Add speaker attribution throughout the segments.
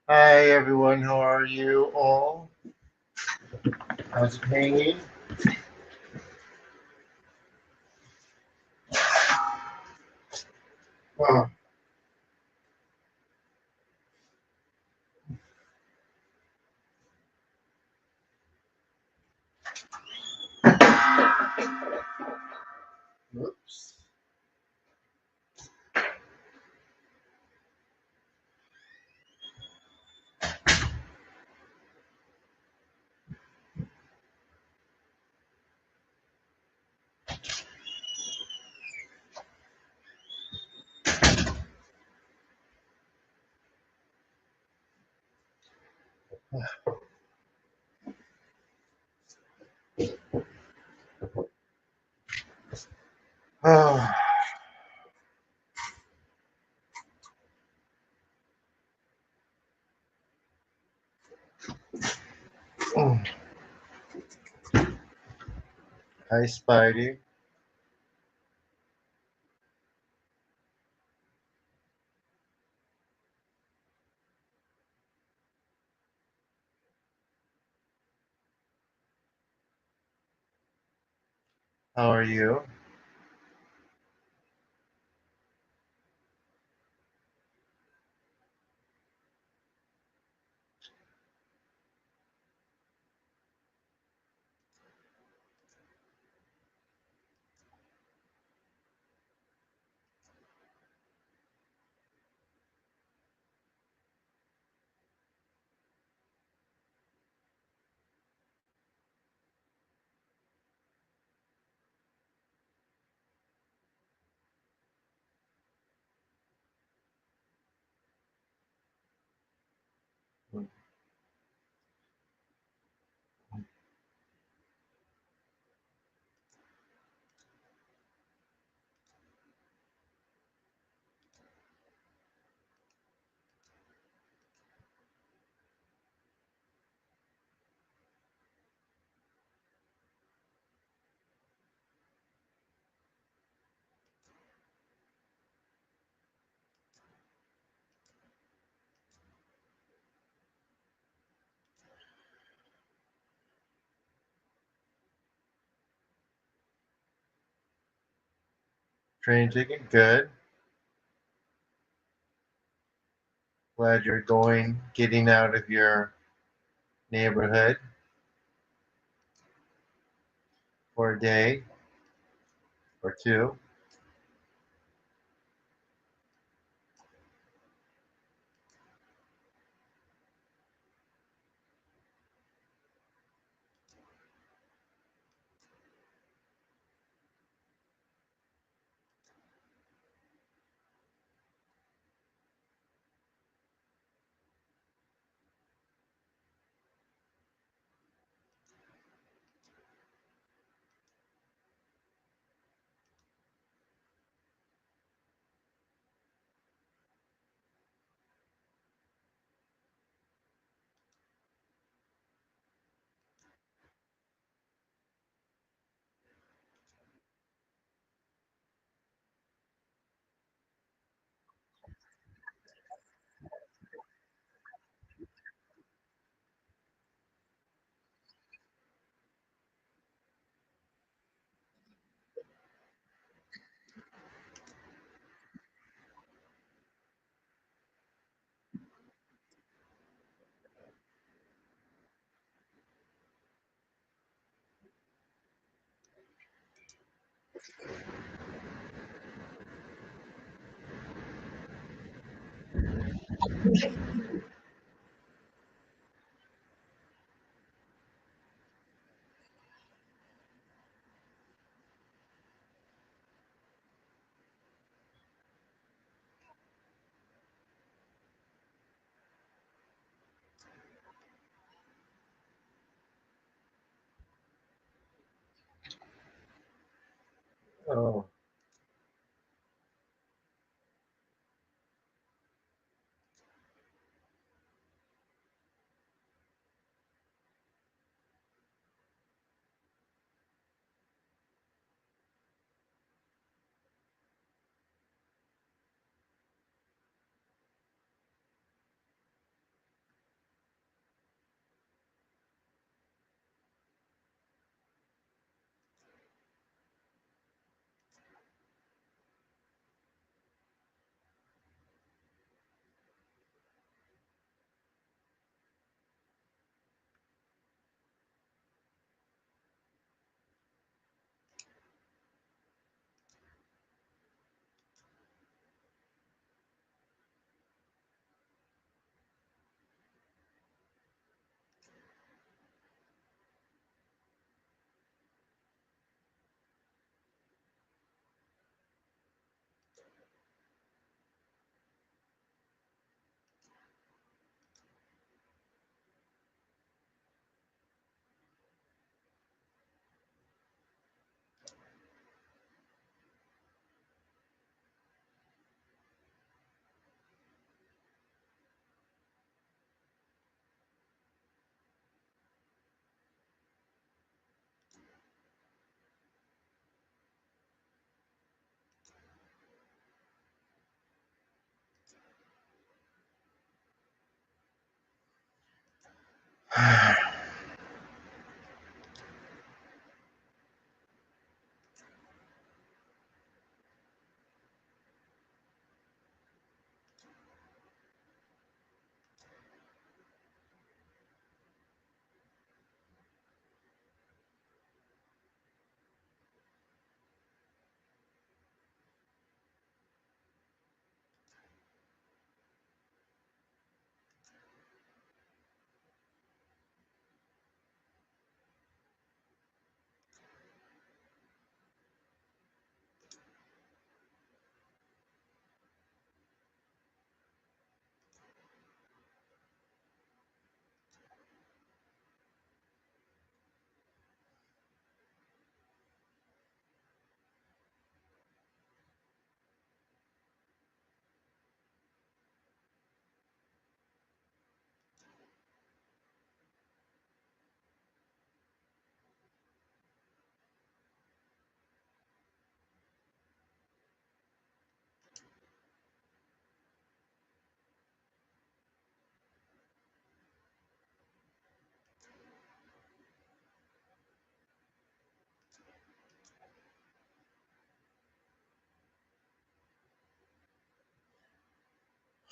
Speaker 1: Hi everyone, how are you all? How's it hanging? Oh, whoops. Oh, mm. Hi Spidey, how are you? Train ticket, good. Glad you're getting out of your neighborhood for a day or two. Oh,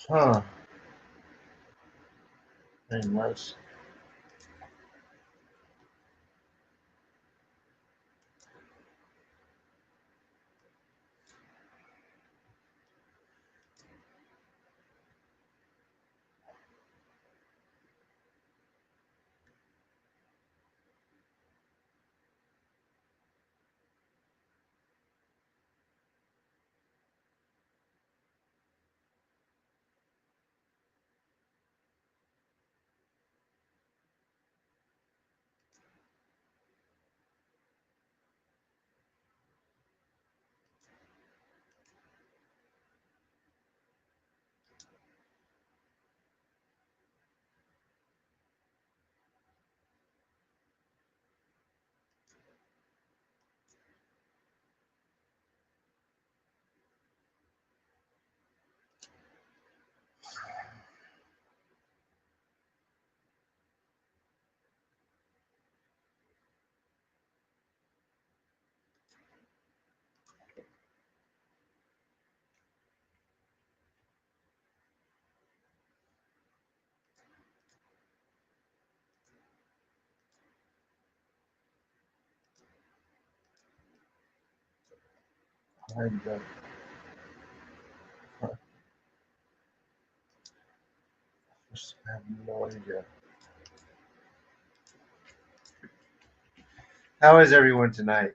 Speaker 1: Huh. Anyways. I have no idea. How is everyone tonight?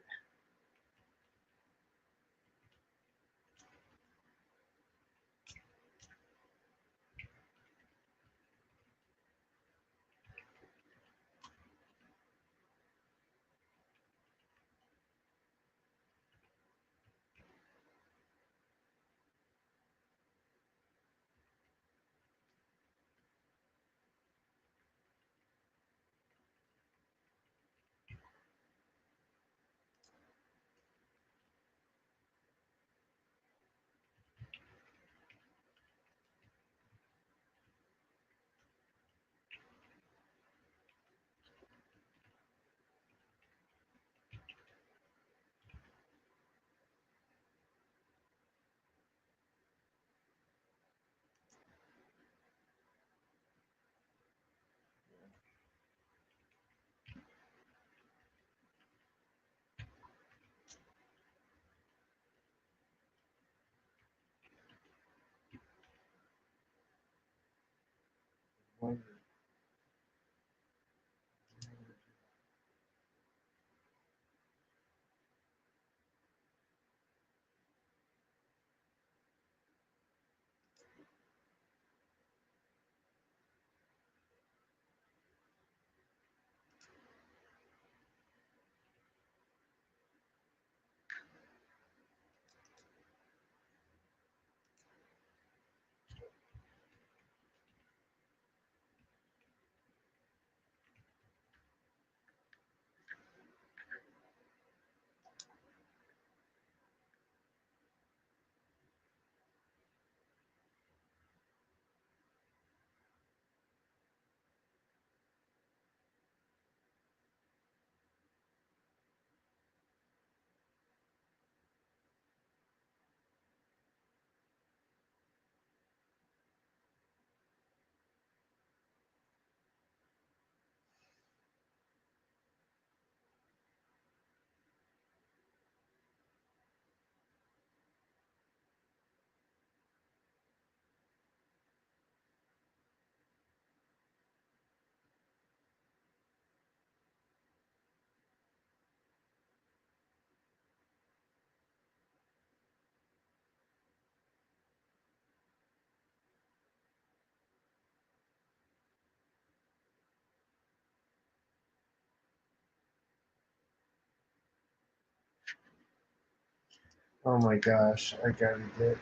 Speaker 1: Oh my gosh, I gotta get.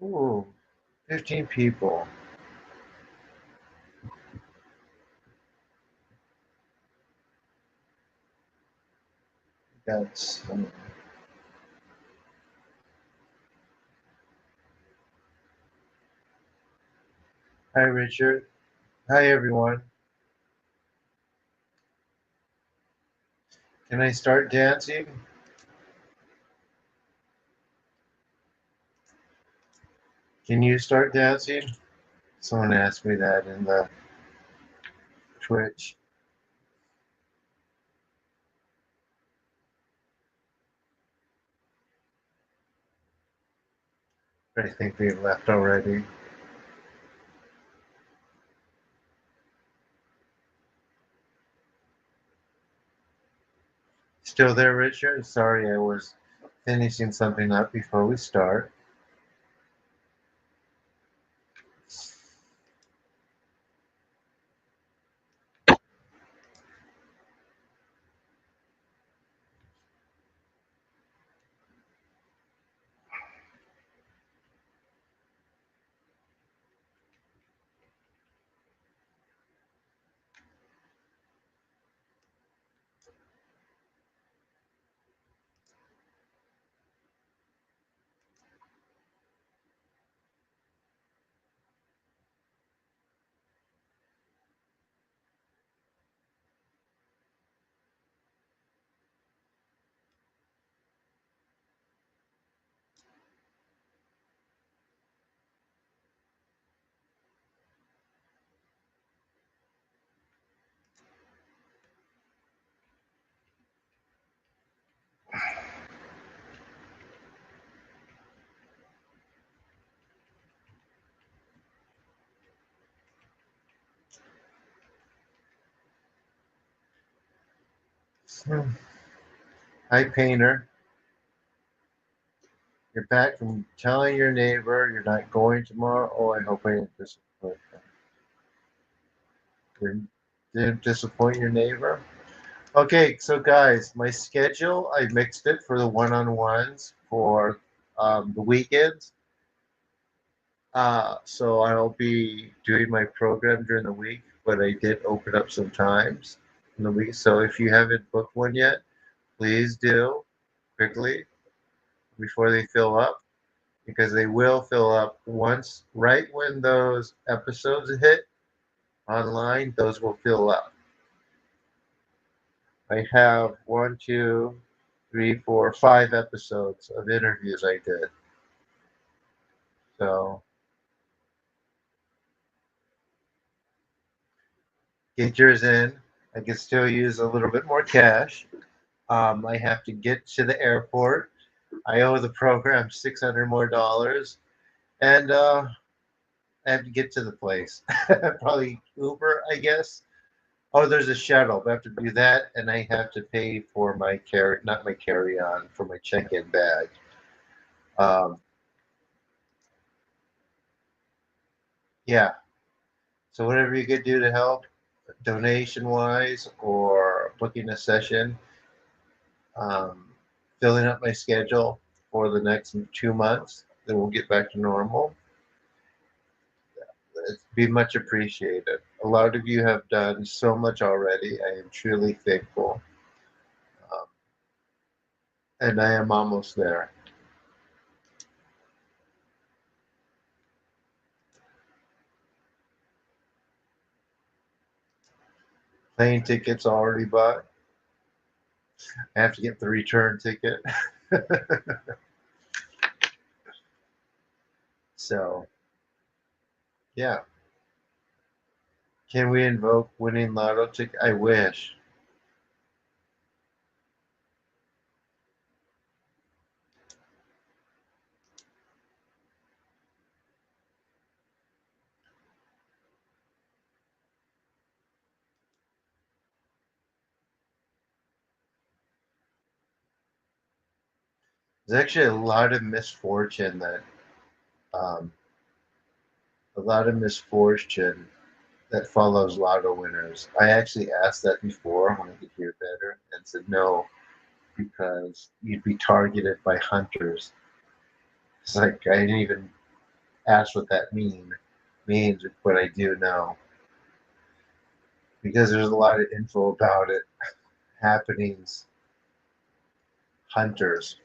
Speaker 1: Ooh, 15 people. That's. Hi, Richard. Hi, everyone. Can I start dancing? Can you start dancing? Someone asked me that in the Twitch. I think they left already. Still there, Richard? Sorry, I was finishing something up before we start. Hi, Painter. You're back from telling your neighbor you're not going tomorrow. Oh, I hope I didn't disappoint them. Didn't disappoint your neighbor? Okay, so guys, my schedule, I mixed it for the one-on-ones for the weekends. So I'll be doing my program during the week, but I did open up some times in the week. So if you haven't booked one yet, please do quickly before they fill up, because they will fill up once, right when those episodes hit online, those will fill up. I have one, two, three, four, 5 episodes of interviews I did. So get yours in. I can still use a little bit more cash. I have to get to the airport. I owe the program $600 more, and I have to get to the place. Probably Uber, I guess. Oh, there's a shuttle. I have to do that, and I have to pay for my carry, not my carry-on, for my check-in bag. Um, yeah. So whatever you could do to help, donation-wise or booking a session, um, filling up my schedule for the next 2 months, then we'll get back to normal. It'd be much appreciated. A lot of you have done so much already. I am truly thankful. Um, and I am almost there. Plane tickets already bought. I have to get the return ticket. So, yeah. Can we invoke winning lotto ticket? I wish. There's actually um, a lot of misfortune that follows lotto winners. I actually asked that before when I could hear better and said no, because you'd be targeted by hunters. It's like I didn't even ask what that means, but I do know because there's a lot of info about it. Happenings, hunters.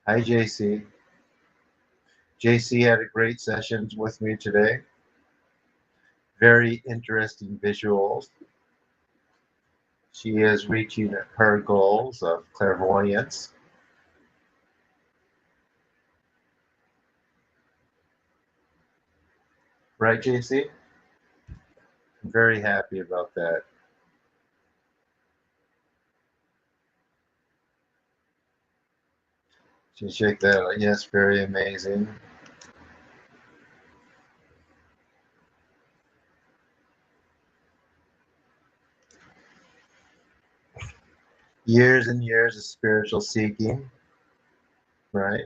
Speaker 1: Hi, JC. JC had a great session with me today. Very interesting visuals. She is reaching her goals of clairvoyance. Right, JC? I'm very happy about that. So check that out. Yes, very amazing. Years and years of spiritual seeking, right?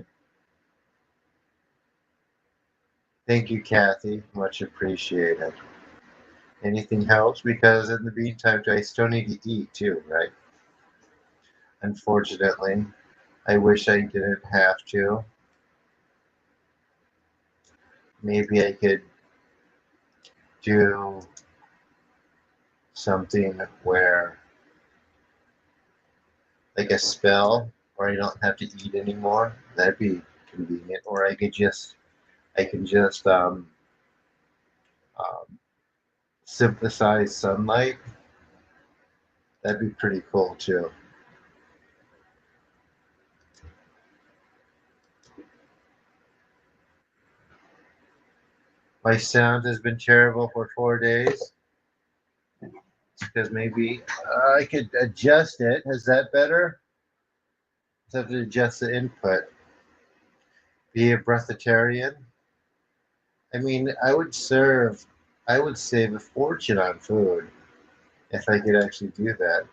Speaker 1: Thank you, Kathy. Much appreciated. Anything helps because in the meantime, I still need to eat too, right? Unfortunately, I wish I didn't have to. Maybe I could do something where, like a spell, where I don't have to eat anymore. That'd be convenient. Or I can just um, synthesize sunlight. That'd be pretty cool too. My sound has been terrible for 4 days. Because maybe I could adjust it. Is that better? Just have to adjust the input. Be a breatharian. I mean, I would save a fortune on food if I could actually do that.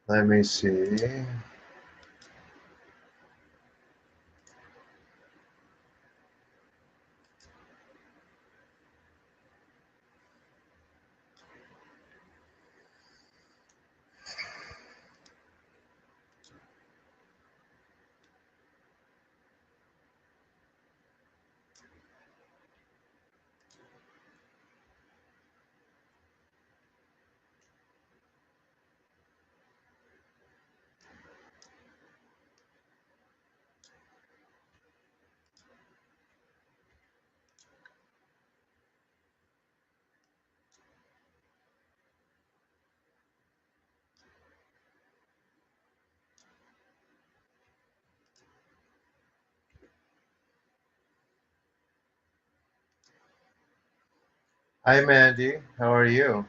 Speaker 1: Let me see. Hi, Mandy. How are you?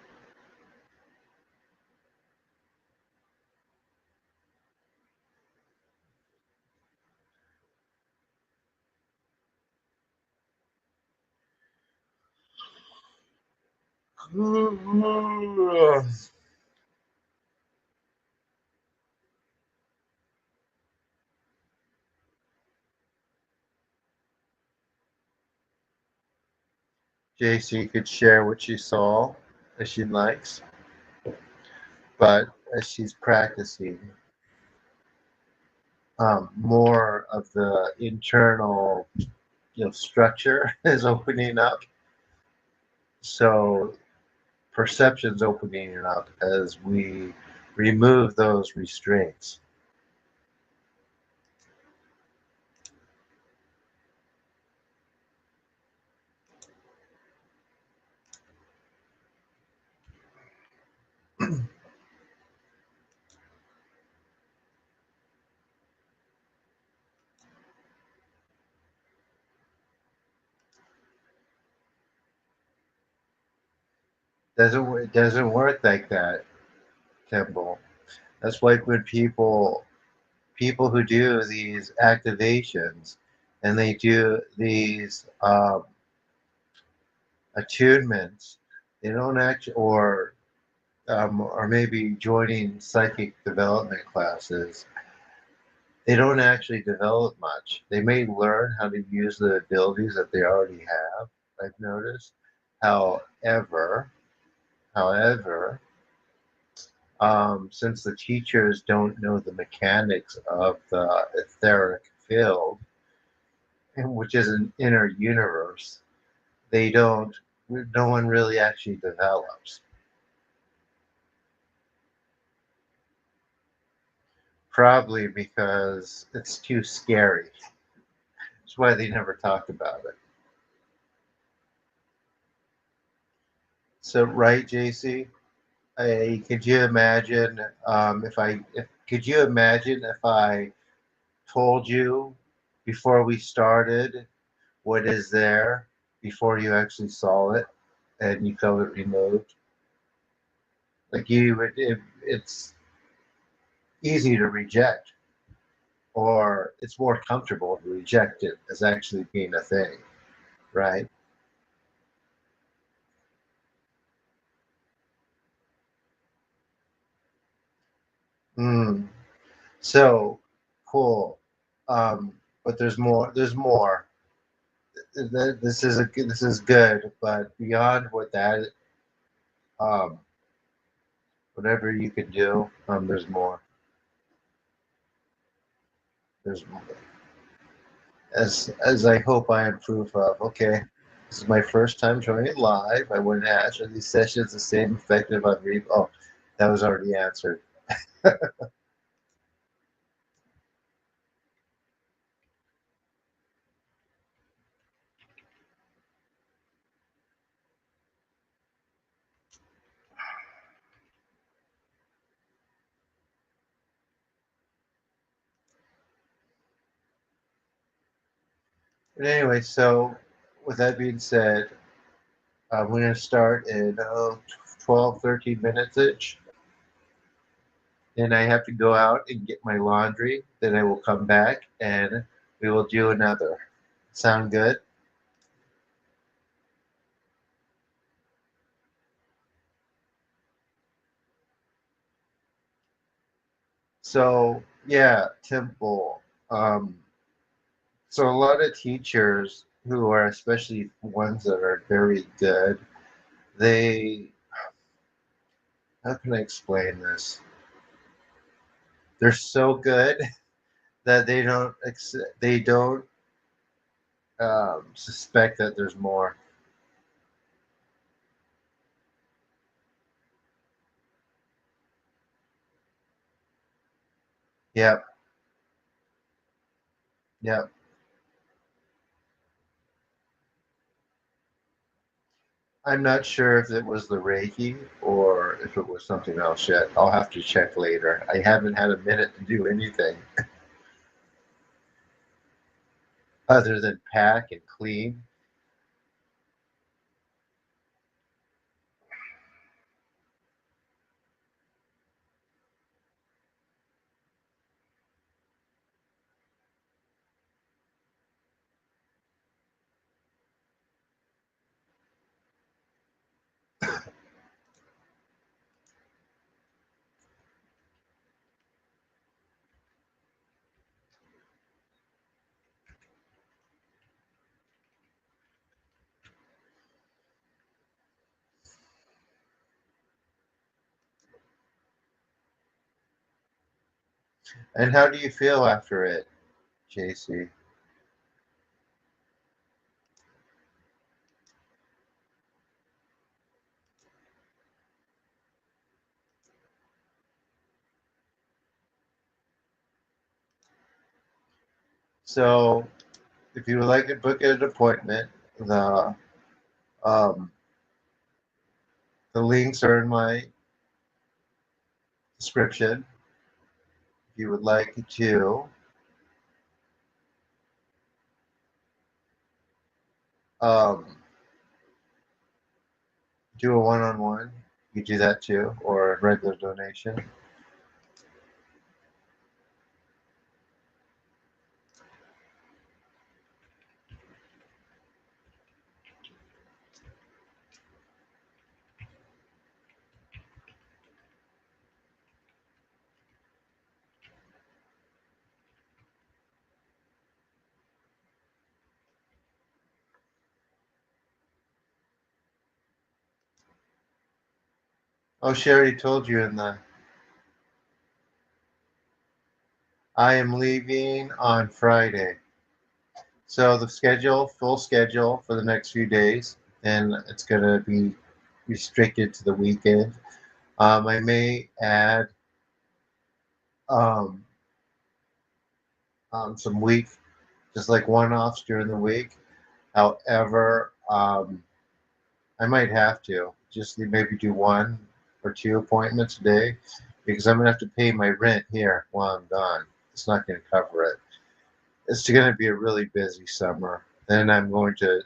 Speaker 1: JC could share what she saw as she likes, but as she's practicing, more of the internal, structure is opening up. So perception's opening up as we remove those restraints. It doesn't work like that, Temple. That's like when people people who do these activations and they do these attunements, they don't actually, or maybe joining psychic development classes, they don't actually develop much. They may learn how to use the abilities that they already have, I've noticed. However, however, since the teachers don't know the mechanics of the etheric field, which is an inner universe, they don't, no one really actually develops. Probably because it's too scary. That's why they never talked about it. So, right, JC? Could you imagine could you imagine if I told you before we started what is there before you actually saw it and you felt it removed? Like it's easy to reject, or it's more comfortable to reject it as actually being a thing, right? Mm. So cool. But there's more. There's more. This is good, but beyond what that, um, whatever you can do, there's more. There's more. As I hope I am proof of. Okay, this is my first time joining live. I want to ask, are these sessions the same effective on Oh, that was already answered. But anyway, so with that being said, we're going to start in 12, 13 minutes each. Then I have to go out and get my laundry. Then I will come back and we will do another. Sound good? So, yeah, temple. Um, so, a lot of teachers who are, especially ones that are very good, they, how can I explain this? They're so good that they don't suspect that there's more. Yep, yep. I'm not sure if it was the Reiki or if it was something else yet. I'll have to check later. I haven't had a minute to do anything other than pack and clean. And how do you feel after it, JC? So, if you would like to book an appointment, the um, the links are in my description. If you would like to um, do a one-on-one, you do that too, or a regular donation. Oh, she already told you in the. I am leaving on Friday. So the schedule, full schedule for the next few days, and it's going to be restricted to the weekend. I may add um, some week, just like one-offs during the week. However, I might have to just maybe do one or two appointments a day because I'm gonna have to pay my rent here while I'm gone. It's not gonna cover it. It's gonna be a really busy summer. Then I'm going to,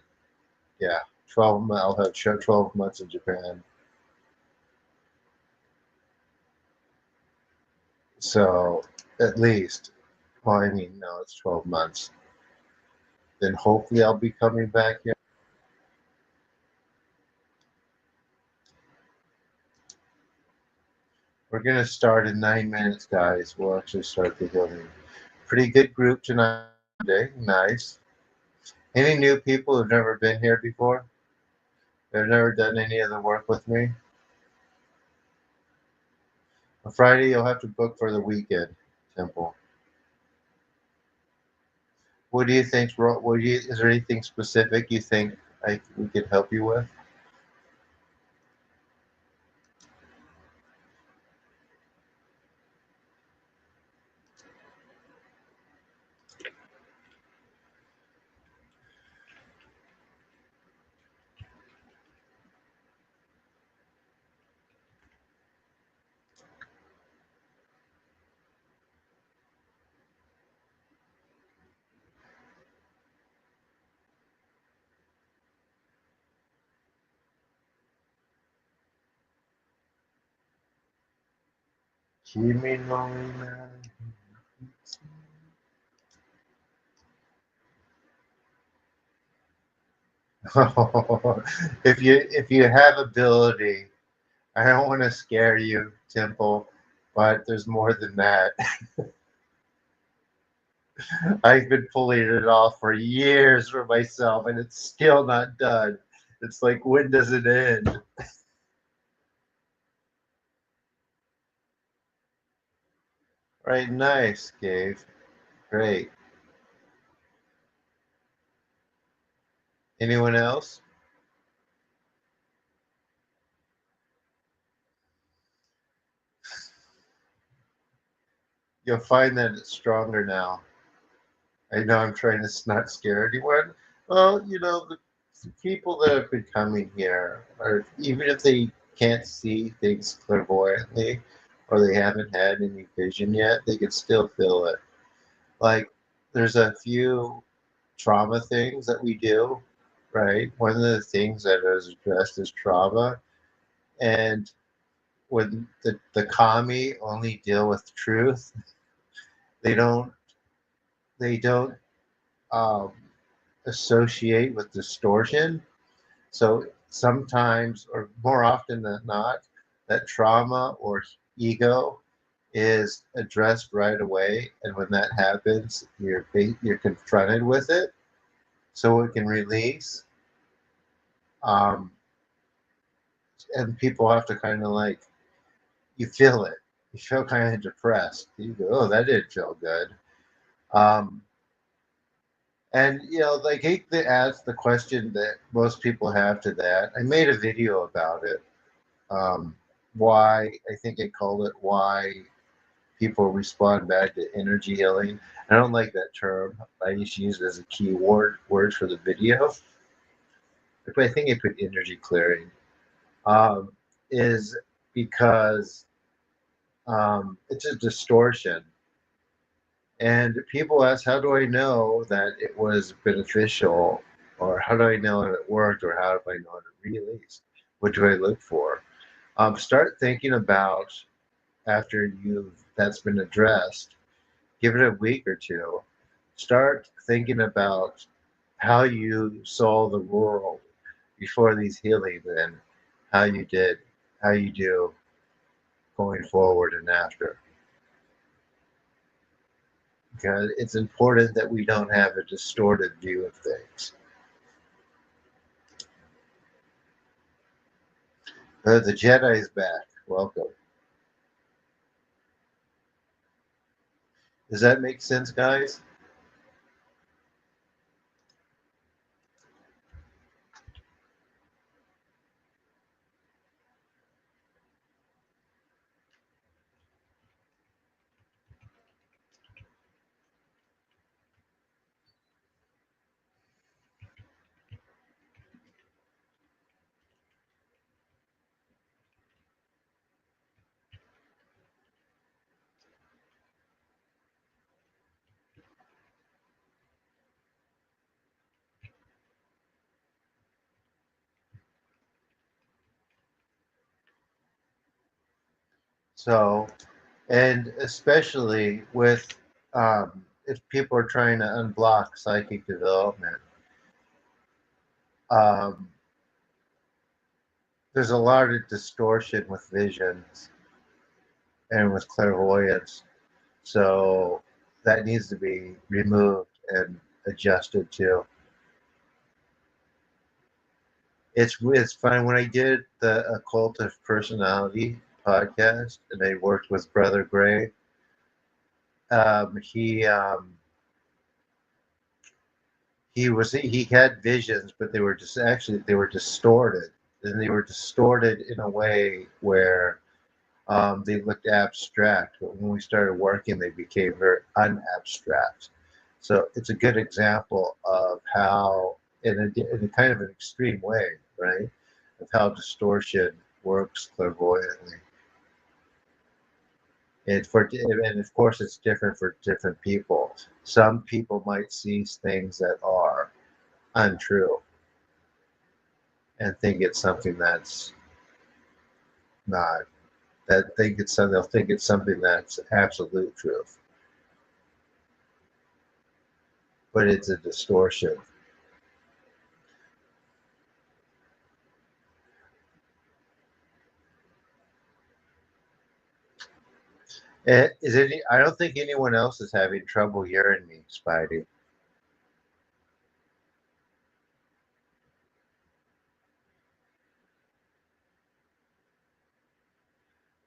Speaker 1: yeah, 12. I'll have 12 months in Japan. So at least, well, I mean, no, it's 12 months. Then hopefully I'll be coming back here. We're gonna start in 9 minutes, guys. We'll actually start the healing. Pretty good group tonight. Nice. Any new people who've never been here before? They've never done any of the work with me? On Friday, you'll have to book for the weekend, Temple. What do you think? Is there anything specific you think we could help you with? Kimi no ina. If you have ability, I don't want to scare you, Temple, but there's more than that. I've been pulling it off for years for myself, and it's still not done. It's like, when does it end? Right, nice, Gabe. Great. Anyone else? You'll find that it's stronger now. I know I'm trying to not scare anyone. Well, the people that have been coming here, or even if they can't see things clairvoyantly, or they haven't had any vision yet, they can still feel it. Like, there's a few trauma things that we do, right? One of the things that is addressed is trauma. And when the kami only deal with truth, they don't they don't um, associate with distortion. So sometimes, or more often than not, that trauma or ego is addressed right away, and when that happens, you're confronted with it, so it can release. Um, and people have to kind of like, you feel it. You feel kind of depressed. You go, oh, that didn't feel good. Um, and like, hate to ask the question that most people have to that. I made a video about it. Why I think I called it "Why People Respond Bad to Energy Healing." I don't like that term. I used to use it as a keyword word for the video, but I think I put energy clearing. Um, is because it's a distortion. And people ask, how do I know that it was beneficial? Or how do I know that it worked? Or how do I know it released? What do I look for? Start thinking about, after that's been addressed, give it a week or two. Start thinking about how you saw the world before these healings and how you did, how you do going forward and after. Because it's important that we don't have a distorted view of things. The Jedi's back. Welcome. Does that make sense, guys? So, and especially with if people are trying to unblock psychic development, um, there's a lot of distortion with visions and with clairvoyance. So that needs to be removed and adjusted too. It's fine. When I did the Occult of Personality podcast and I worked with Brother Gray, he had visions, but they were distorted, and they were distorted in a way where they looked abstract. But when we started working, they became very unabstract. So it's a good example of how, in a kind of an extreme way, right, of how distortion works clairvoyantly. And of course, it's different for different people. Some people might see things that are untrue and think it's something that's not. They'll think it's something that's absolute truth, but it's a distortion. I don't think anyone else is having trouble hearing me, Spidey.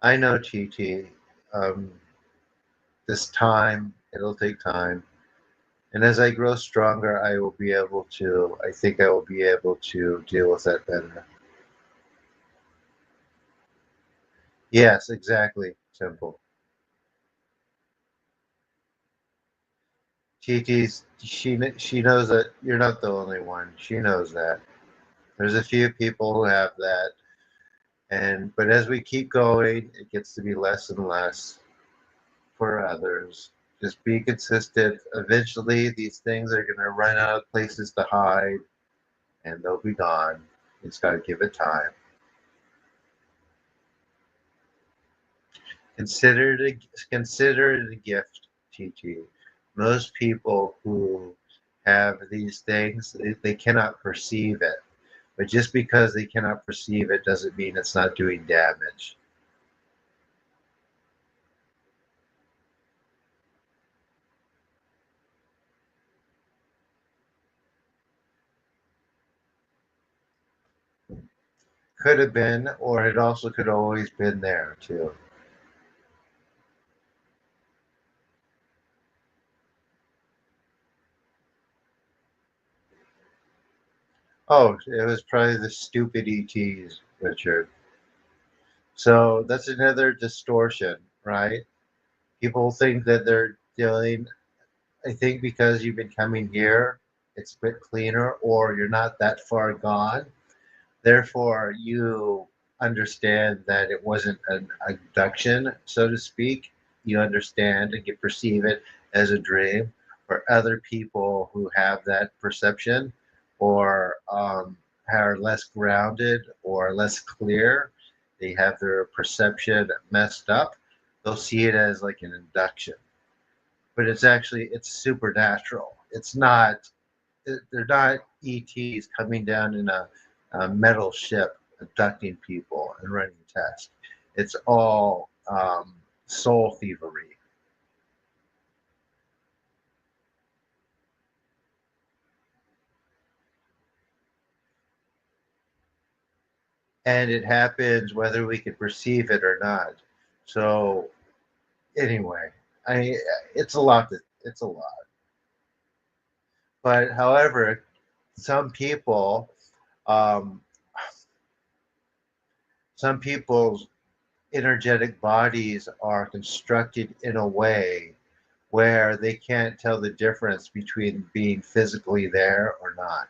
Speaker 1: I know, TT. Um, this time, it'll take time. And as I grow stronger, I will be able to, I think I will be able to deal with that better. Yes, exactly. Simple. She knows that you're not the only one. She knows that. There's a few people who have that. But as we keep going, it gets to be less and less for others. Just be consistent. Eventually, these things are going to run out of places to hide, and they'll be gone. You just got to give it time. Consider it a gift, TT. Most people who have these things, they cannot perceive it. But just because they cannot perceive it doesn't mean it's not doing damage. Could have been, or it also could have always been there too. Oh, it was probably the stupid ETs, Richard. So that's another distortion, right? People think that they're dealing, I think because you've been coming here, it's a bit cleaner, or you're not that far gone. Therefore, you understand that it wasn't an abduction, so to speak. You understand and can perceive it as a dream. For other people who have that perception or are less grounded or less clear, they have their perception messed up. They'll see it as like an induction, but it's supernatural. It's not they're not ETs coming down in a metal ship abducting people and running tests. It's all soul thievery. and it happens whether we can perceive it or not. So anyway, I it's a lot. It's a lot. But however, some people, um, some people's energetic bodies are constructed in a way where they can't tell the difference between being physically there or not.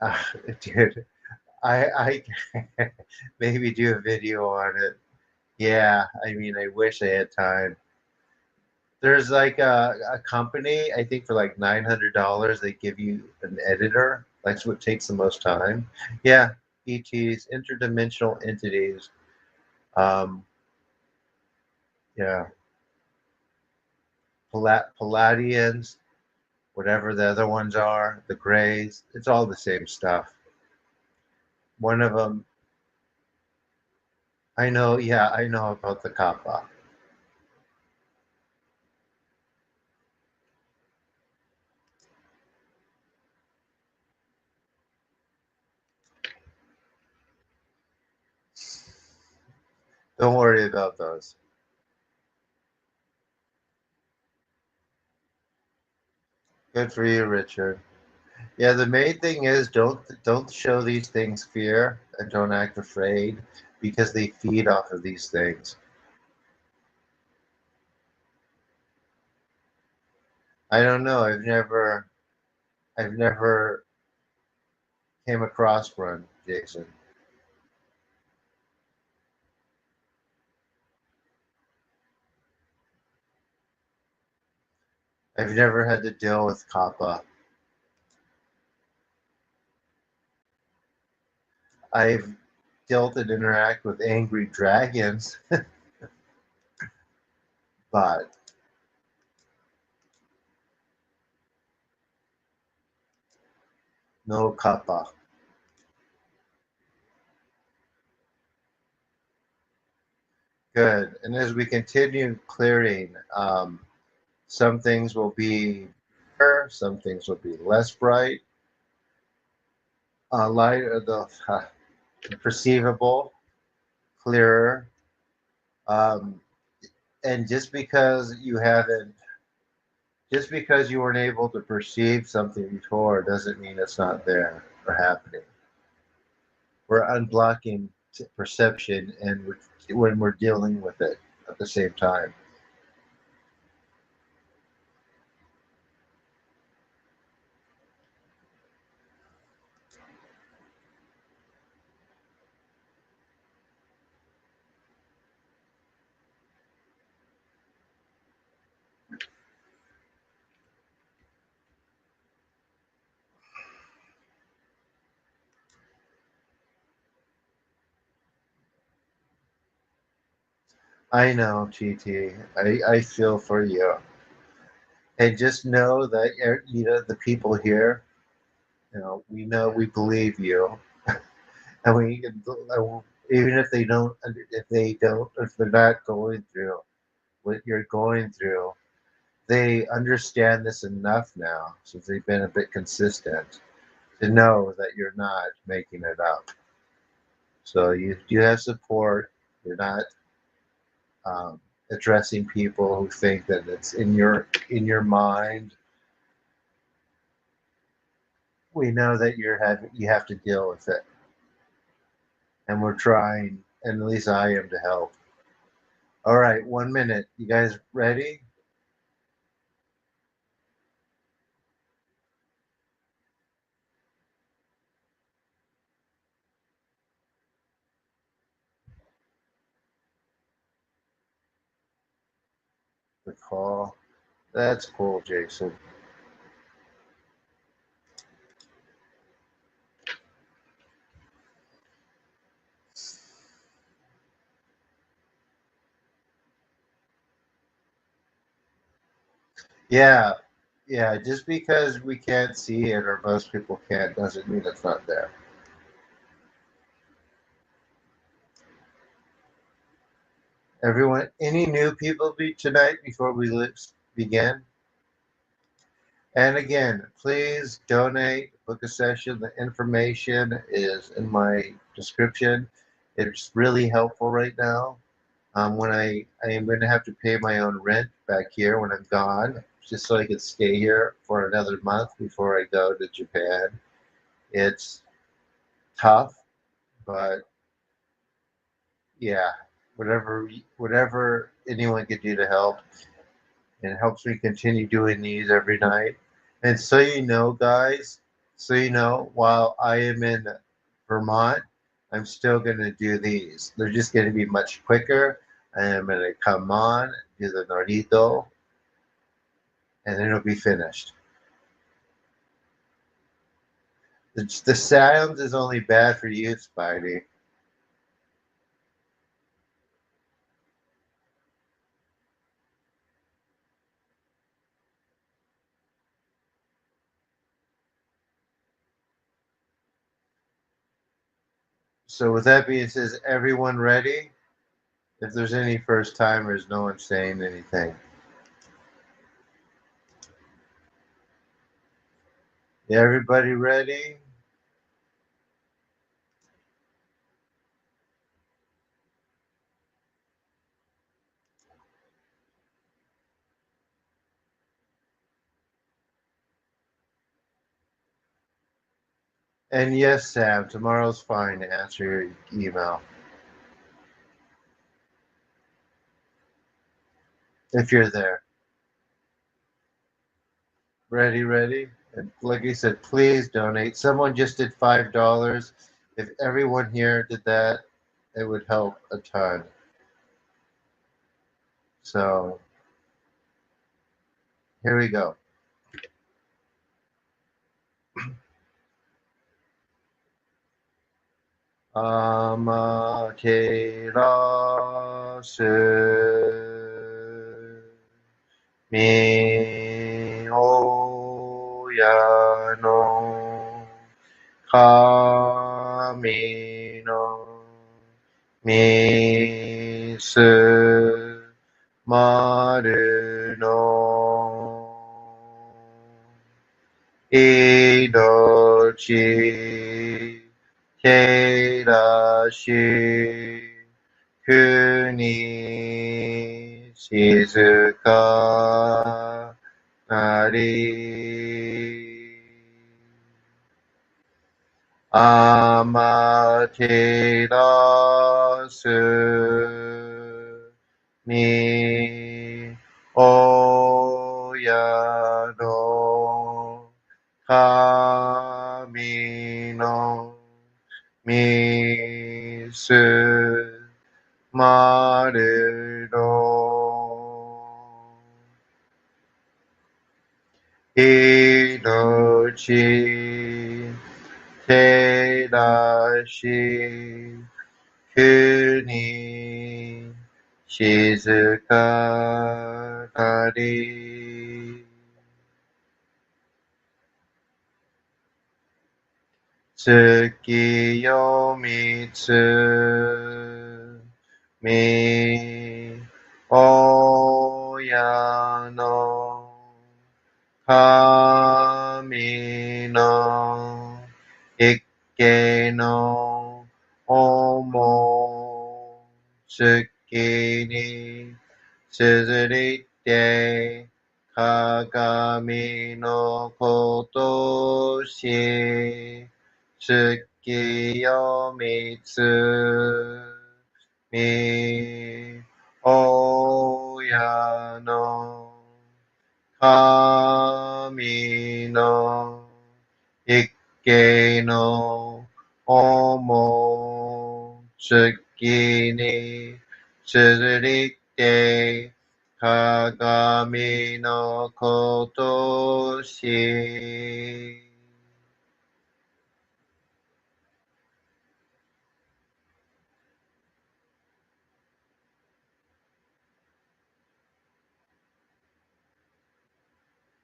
Speaker 1: Uh, dude, I maybe do a video on it. Yeah, I mean, I wish I had time. There's like a company, I think for like $900, they give you an editor. That's what takes the most time. Yeah, ETs, interdimensional entities. Um, yeah, Palladians, whatever the other ones are, the Greys. It's all the same stuff. One of them, I know. Yeah, I know about the Kappa. Don't worry about those. Good for you, Richard. Yeah, the main thing is don't show these things fear and don't act afraid because they feed off of these things. I don't know. I've never came across one, Jason. I've never had to deal with Kappa. I've dealt and interact with angry dragons, but no Kappa. Good. And as we continue clearing, some things will be brighter, some things will be less bright. Light the perceivable, clearer. Um, and just because you weren't able to perceive something before doesn't mean it's not there or happening. We're unblocking perception and when we're dealing with it at the same time. I know, GT. I feel for you. And just know that the people here, we know we believe you, and even if they're not going through what you're going through, they understand this enough now, since they've been a bit consistent, to know that you're not making it up. So you have support. You're not um, addressing people who think that it's in your mind. We know that you have to deal with it, and we're trying, and at least I am, to help. All right, 1 minute. You guys ready? The call. That's cool, Jason. Yeah, yeah. Just because we can't see it or most people can't doesn't mean it's not there. Everyone, any new people be tonight before we begin? And again, please donate, book a session. The information is in my description. It's really helpful right now. When I am going to have to pay my own rent back here when I'm gone, just so I can stay here for another month before I go to Japan. It's tough, but yeah, whatever anyone could do to help, and it helps me continue doing these every night. And so you know, guys, so you know, while I am in Vermont, I'm still going to do these. They're just going to be much quicker. I am going to come on, do the Norito, and then it'll be finished. The sound is only bad for you, Spidey. So with that being said, is everyone ready? If there's any first timers, no one's saying anything. Yeah, everybody ready? And yes, Sam, tomorrow's fine to answer your email. If you're there. Ready, ready? And like I said, please donate. Someone just did $5. If everyone here did that, it would help a ton. So here we go. Mi oyano kami no misu maru no idochi keirashi kuni shizuka nari amaterasu ni oya no kami no misu maru no inochi terashi kuni shizuka nari tsukiyomitsu mi oya no kami no ikke no omo tsuki ni tsuririte kagami no koto shi tsukiyomitsu mi oya no kami no ikke no omo tsuki ni tsuririte kagami no koto shi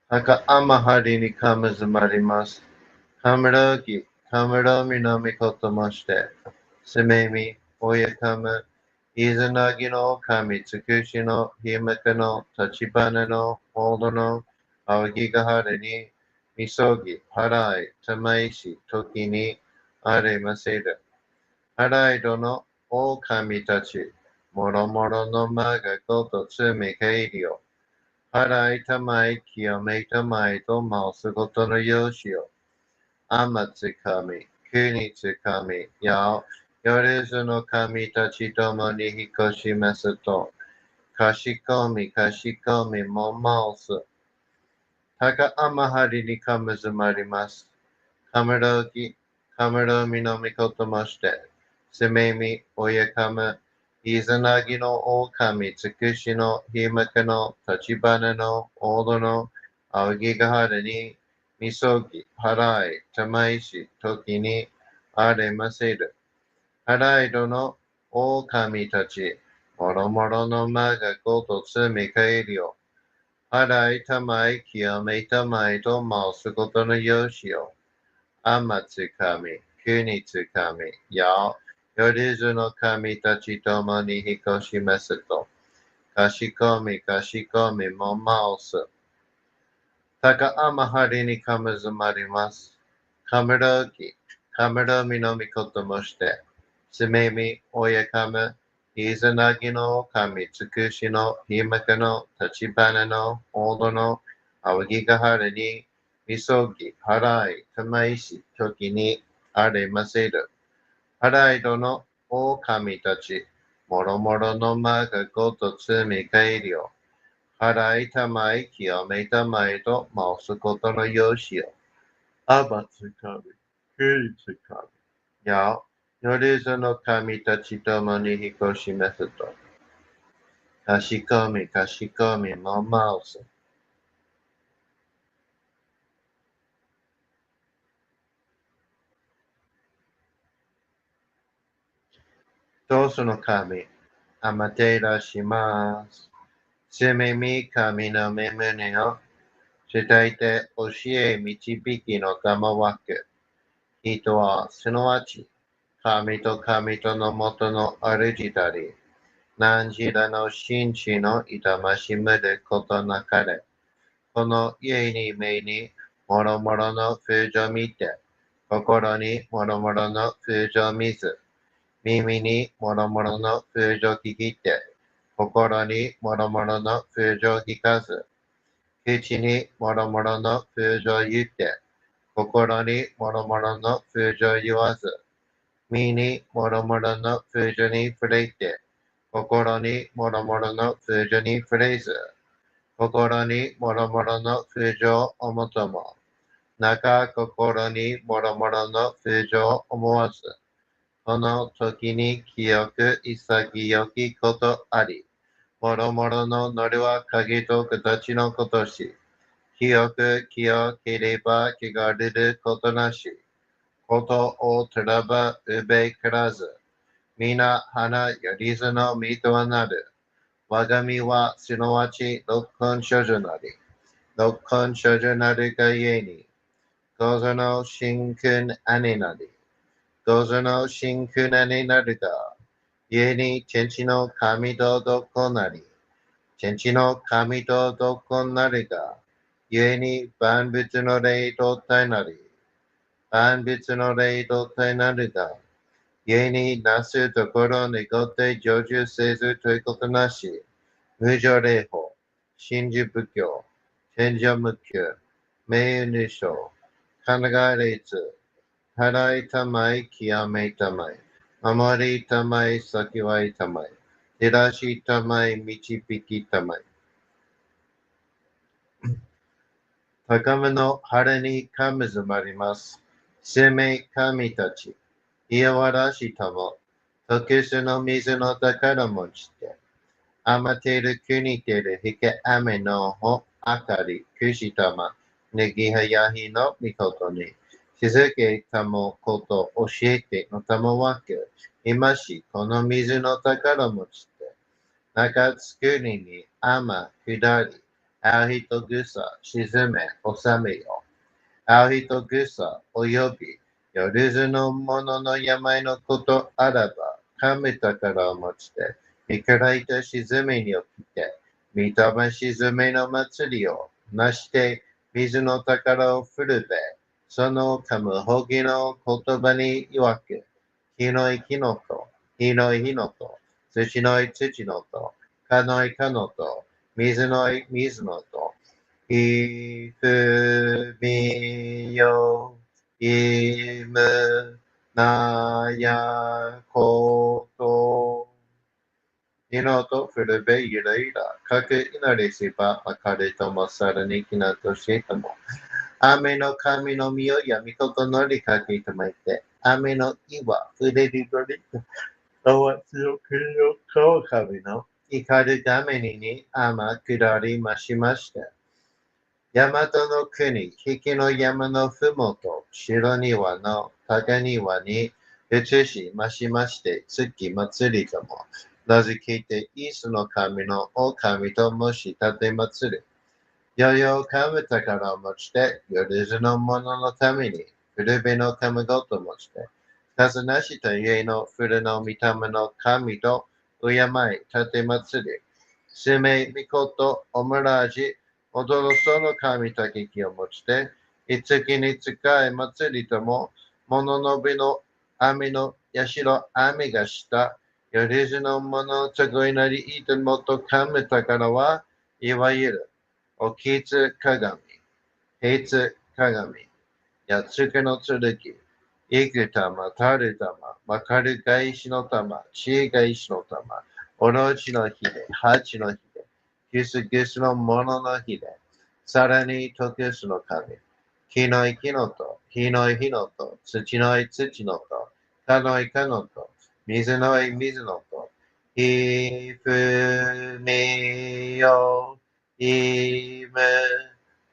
Speaker 1: Haka amahari ni kamazamarimasu. Kameragi, kamerami no mikoto mashite. Sememi, oyakama, izanagi no kami, tsukushi no, himaka no, tachibana no, holdo no, 仰ぎが晴れに、みそぎ、払い、玉石、時にありませる。払い殿、狼たち、もろもろの魔がこと罪計量。払いたまい、清めたまいと申すことのよしよ。天つかみ、国つかみ、やよりずの神たちともに引っ越しますと、かしこみかしこみも申す。たかあまはりにかむずまります。かむろき、かむろみのみこともして、すめみ、おやかむ、いざなぎの狼、つくしの、ひまかの、たちばなの、おどの、あおぎがはれに、みそぎ、はらい、たまいし、ときに、あれませる。はらいどの、狼たち、もろもろのまがことつみかえりよ。はらいたまい、清めたまいと申すことのよしよ。天つかみ、国つかみ、や、よりずの神たちともに引っ越しますと、かしこみかしこみも申す。たかあまはりにかむずまります。かむろき、かむろみのみこともして、すめみ、おやかむ、いざなぎの神つくしの、ひまかの、たちばなの、おどの、あわぎがはれに、みそぎ、はらい、たまいし、ときに、あれませる。はらいどの、お神たち、もろもろのまがごとつみかえりよ。はらいたまい、清めたまいと申すことのよしよ。あばつかみ、くりつかみ。や、よりずの神たちともに引っ越しますと。かしこみかしこみも申す。とその神、あまてらします。すみみ神の身胸を伝えて教え導きの玉枠。人はすなわち神と神とのもとの主たり、何時らの真地の痛ましむることなかれ。この家に目にもろもろの風情見て、心にもろもろの風情見ず、耳にもろもろの風情聞きて、心にもろもろの風情聞かず、口にもろもろの風情言って、心にもろもろの風情言わず、身にもろもろの風情に触れて、心にもろもろの風情に触れず、心にもろもろの風情をもとも、中心にもろもろの風情を思わず、この時に清く潔きことあり、もろもろのノリは鍵と形のことし、清く清ければ汚れることなし、ことをとらばうべからず、皆花よりずの身とはなる。我が身はすなわち六根処女なり、六根処女なるがゆえに、ゴゾの真君姉なり、ゴゾの真君姉なるが、ゆえに天地の神とどこなり、天地の神とどこなるが、ゆえに万物の霊と体なり、万物の霊と体なるが、故になすところにごって成就せずということなし、無常霊法、真珠仏教、天上無休、名誉入賞、神奈川列、払いたまい、極めたまい、守りたまい、先はいたまい、照らしたまい、導きたまい。高めの晴れにかむずまります。生命神たち、いやわらしたも、時すの水の宝持ちて、あまてる国てるひけ雨のほあかりくしたま、ねぎはやひのみことに、静けたもこと教えてのたもわけ、今しこの水の宝持ちて、中つくりに雨下り、あひとぐさ沈め収めよ。あひとぐさおよび、夜ずのものの病のことあらば、神宝を持ちて、見からいた沈めに起きて、見たま沈めの祭りを、まして、水の宝を振るべ。その噛むほぎの言葉に曰く、火のい火のと、火のい火のと、土のい土のと、かのいかのと、水のい水のと、いふみよ、いむなやこと、いのとふるべゆらゆら、かく祈りしば、あかりともさらにきなとしても、雨の神の身をやみことのりかけとまいて、雨の岩、ふれりどりと、おわつよくよこ神の、怒るために天下りましました。大和の国、引きの山のふもと、白庭の高庭に移しましまして、月祭りとも、名付けて、イースの神のお神と申し立て祭る。よよ神宝を持ちて、よりずの者のために、古べの神ごと持ちて、数なしと家の古の御霊の神と、敬い立て祭り。すめみこと、おむらじ、踊るその神とききを持ちて、いつきに使い祭りとも、物のびの網の社網がした、よりずの者のつごいなりいともと神宝は、いわゆる、おきつ鏡、平つ鏡、やつくの剣、いく玉、たる玉、まかる返しの玉、知恵返しの玉、おろちのひで、八のひで、ギスギスのもののひで、さらに特すの神、木のい木のと、火のい火のと、土のい土のと、かのいかのと、水のい水のと、ひふみよ、いむ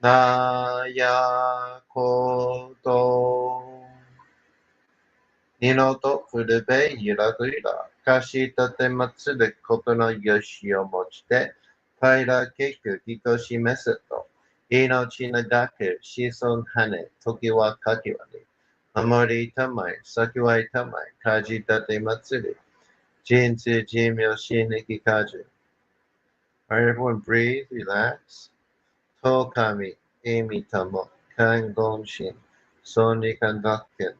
Speaker 1: なやこと。二のとふるべゆらぐら、かしたてまつることのよしをもちて、たいらけくきとしめすと、命長く子孫はね、時はかきわり、守りたまい、先はいたまい、かじたてまつる、人生寿命しにきかじ。Alright, everyone breathe, relax. とかみ、えみたも、かんごんしん、そんにかんだっけん、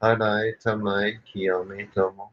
Speaker 1: はらいたまい、きよみとも。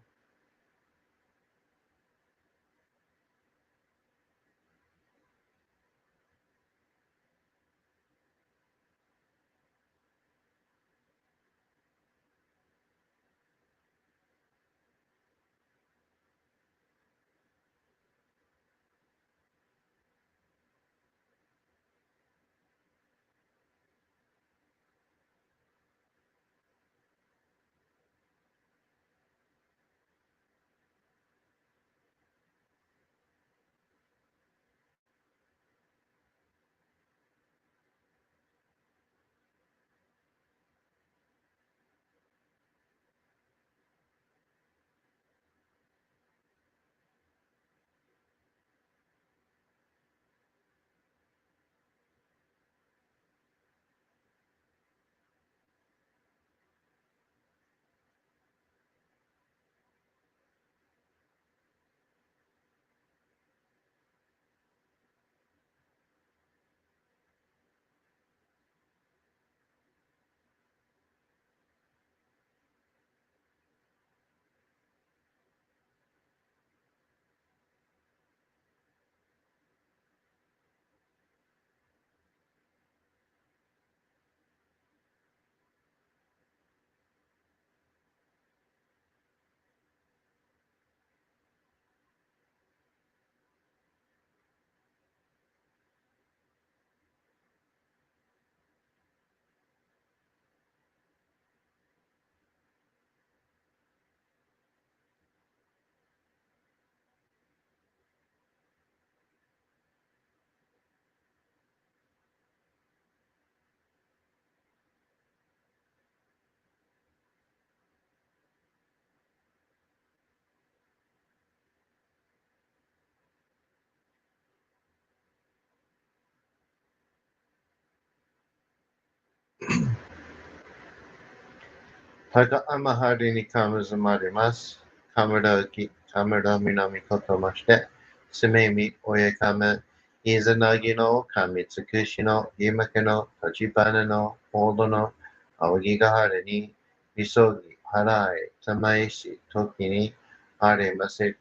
Speaker 1: 高天春にかむずまります。カムロキ、カムロミのみことまして、すめみ、おえかむ、Izanagi no kamitsukushi no himake no tachibana no hodo no aogigahara ni misogi harai tamaishi toki ni aremaseru.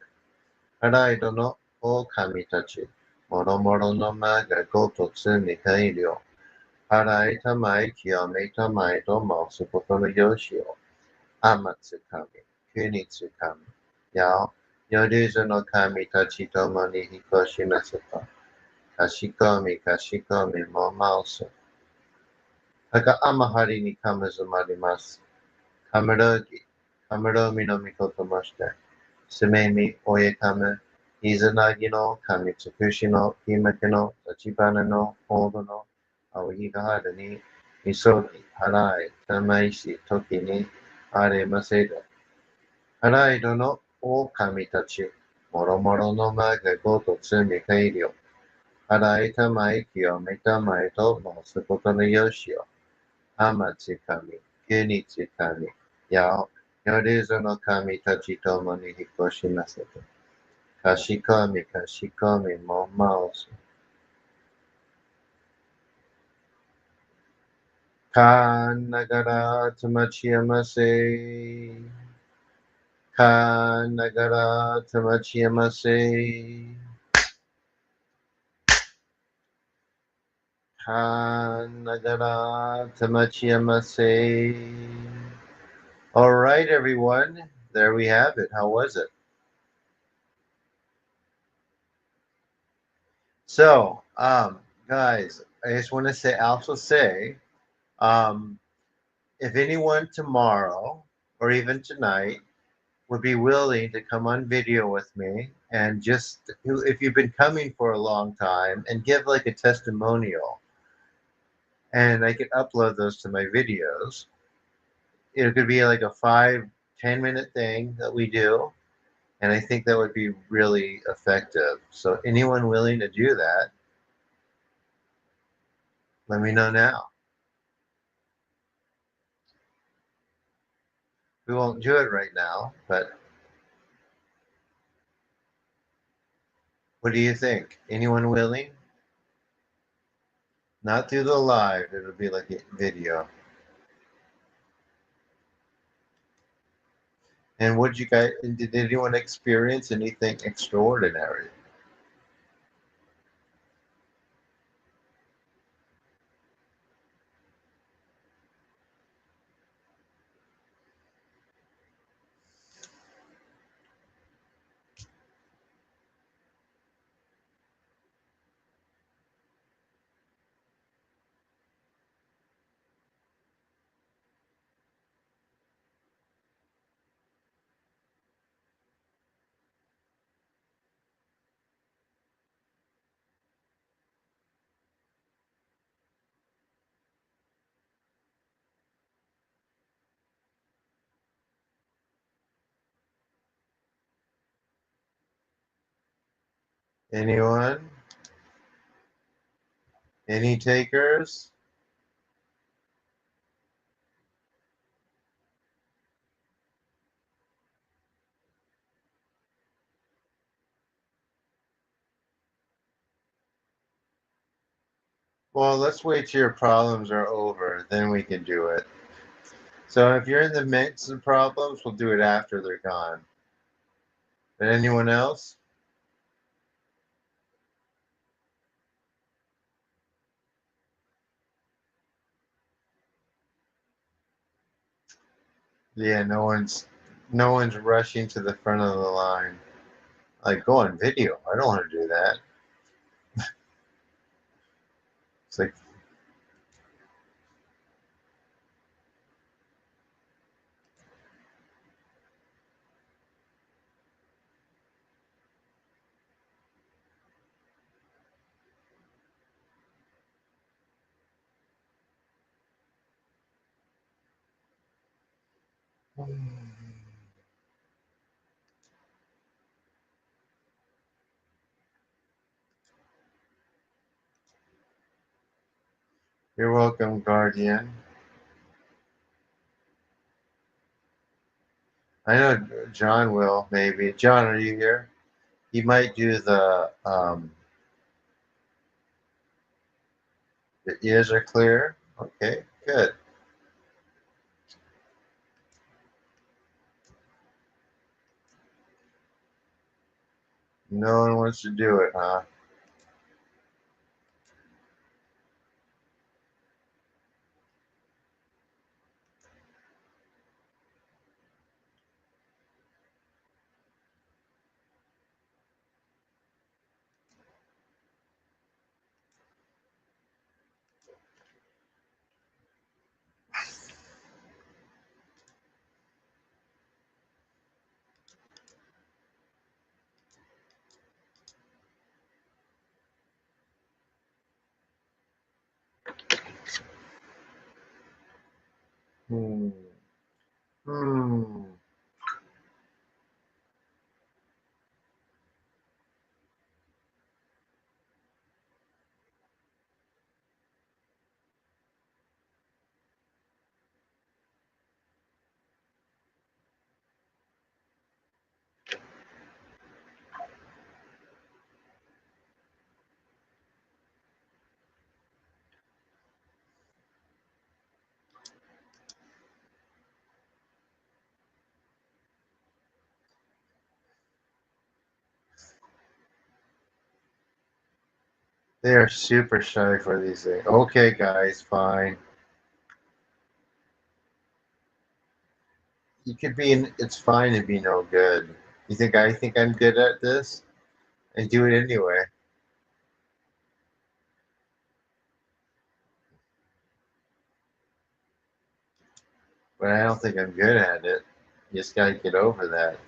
Speaker 1: Harai no o kamitachi. Moromoro no ma ga gototsu mikairu yo. Harai tamai kiyome tamai to mausu koto no yoshi o. Amatsukami. Kunitsukami. Yao. Yoruzu no kamitachi tomo ni hikoshimasu to. Kashikomi, kashikomi, mo mausu. Haka amahari ni kamazumarimasu. Kamarogi. Kamaromi no mikoto moshite. Sumemi oyekame. Izanagi no kamitsukushi no himake no tachibana no hodo no aogigahara ni misogi harai tamaishi toki ni aremaseru. Harai no o kamitachi. Moromoro no ma ga gototsu mikairu. Harai tamai kiyome tamai to mosu koto no yoshi o. Amatsukami, kunitsukami, yao, yoruzu no kami tachi tomo ni hikoshimasu. Kashikomi, kashikomi, mo mausu. Kanagara tamachiyamase. Kanagara tamachiyamase. Kanagara tamachiyamase. All right, everyone. There we have it. How was it? So, guys, I just want to say, um, if anyone tomorrow or even tonight would be willing to come on video with me and just, if you've been coming for a long time, and give like a testimonial, and I could upload those to my videos. It could be like a 5-10 minute thing that we do, and I think that would be really effective. So, anyone willing to do that, let me know now. We won't do it right now, but what do you think? Anyone willing? Not through the live, it'll be like a video. And what you guys, did anyone experience anything extraordinary? Anyone? Any takers? Well, let's wait till your problems are over, then we can do it. So if you're in the midst of problems, we'll do it after they're gone. But anyone else? Yeah, no one's rushing to the front of the line. Like, go on video. I don't want to do that. It's like, you're welcome, Guardian. I know John will, maybe. John, are you here? He might do the The ears are clear. Okay, good. No one wants to do it, huh? Hmm. Hmm. They are super shy for these things. Okay, guys, fine. You could be in, it's fine to be no good. You think I think I'm good at this? I do it anyway. But I don't think I'm good at it. You just gotta get over that.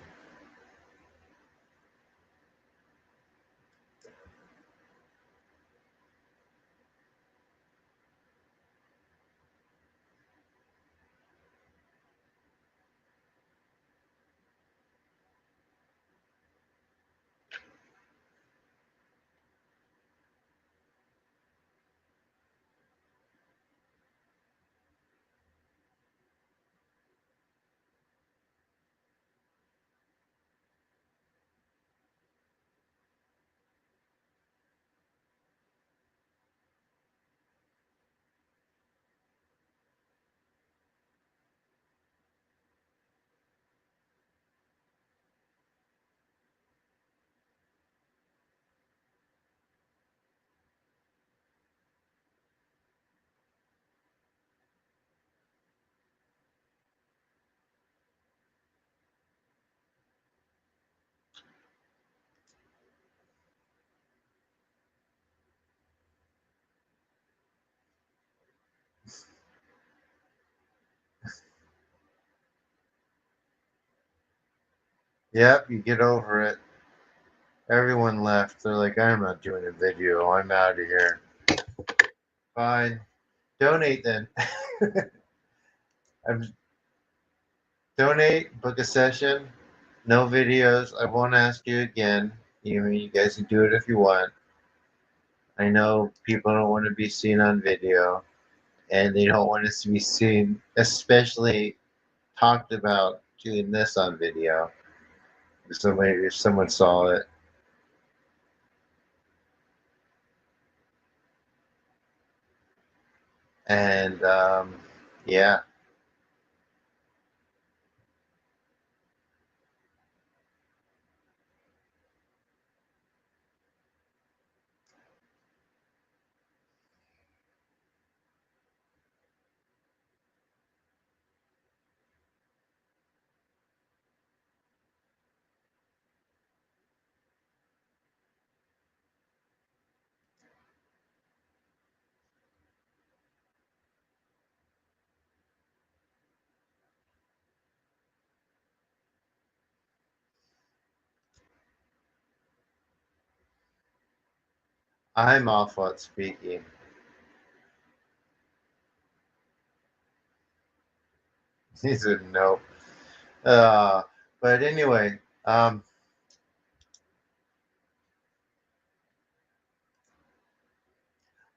Speaker 1: Yep, you get over it. Everyone left. They're like, I'm not doing a video. I'm out of here. Fine. Donate then. I'm donate, book a session. No videos. I won't ask you again. You guys can do it if you want. I know people don't want to be seen on video, and they don't want us to be seen, especially talked about doing this on video. If someone saw it, and yeah, I'm awful at speaking. He said no. Uh, but anyway, I'm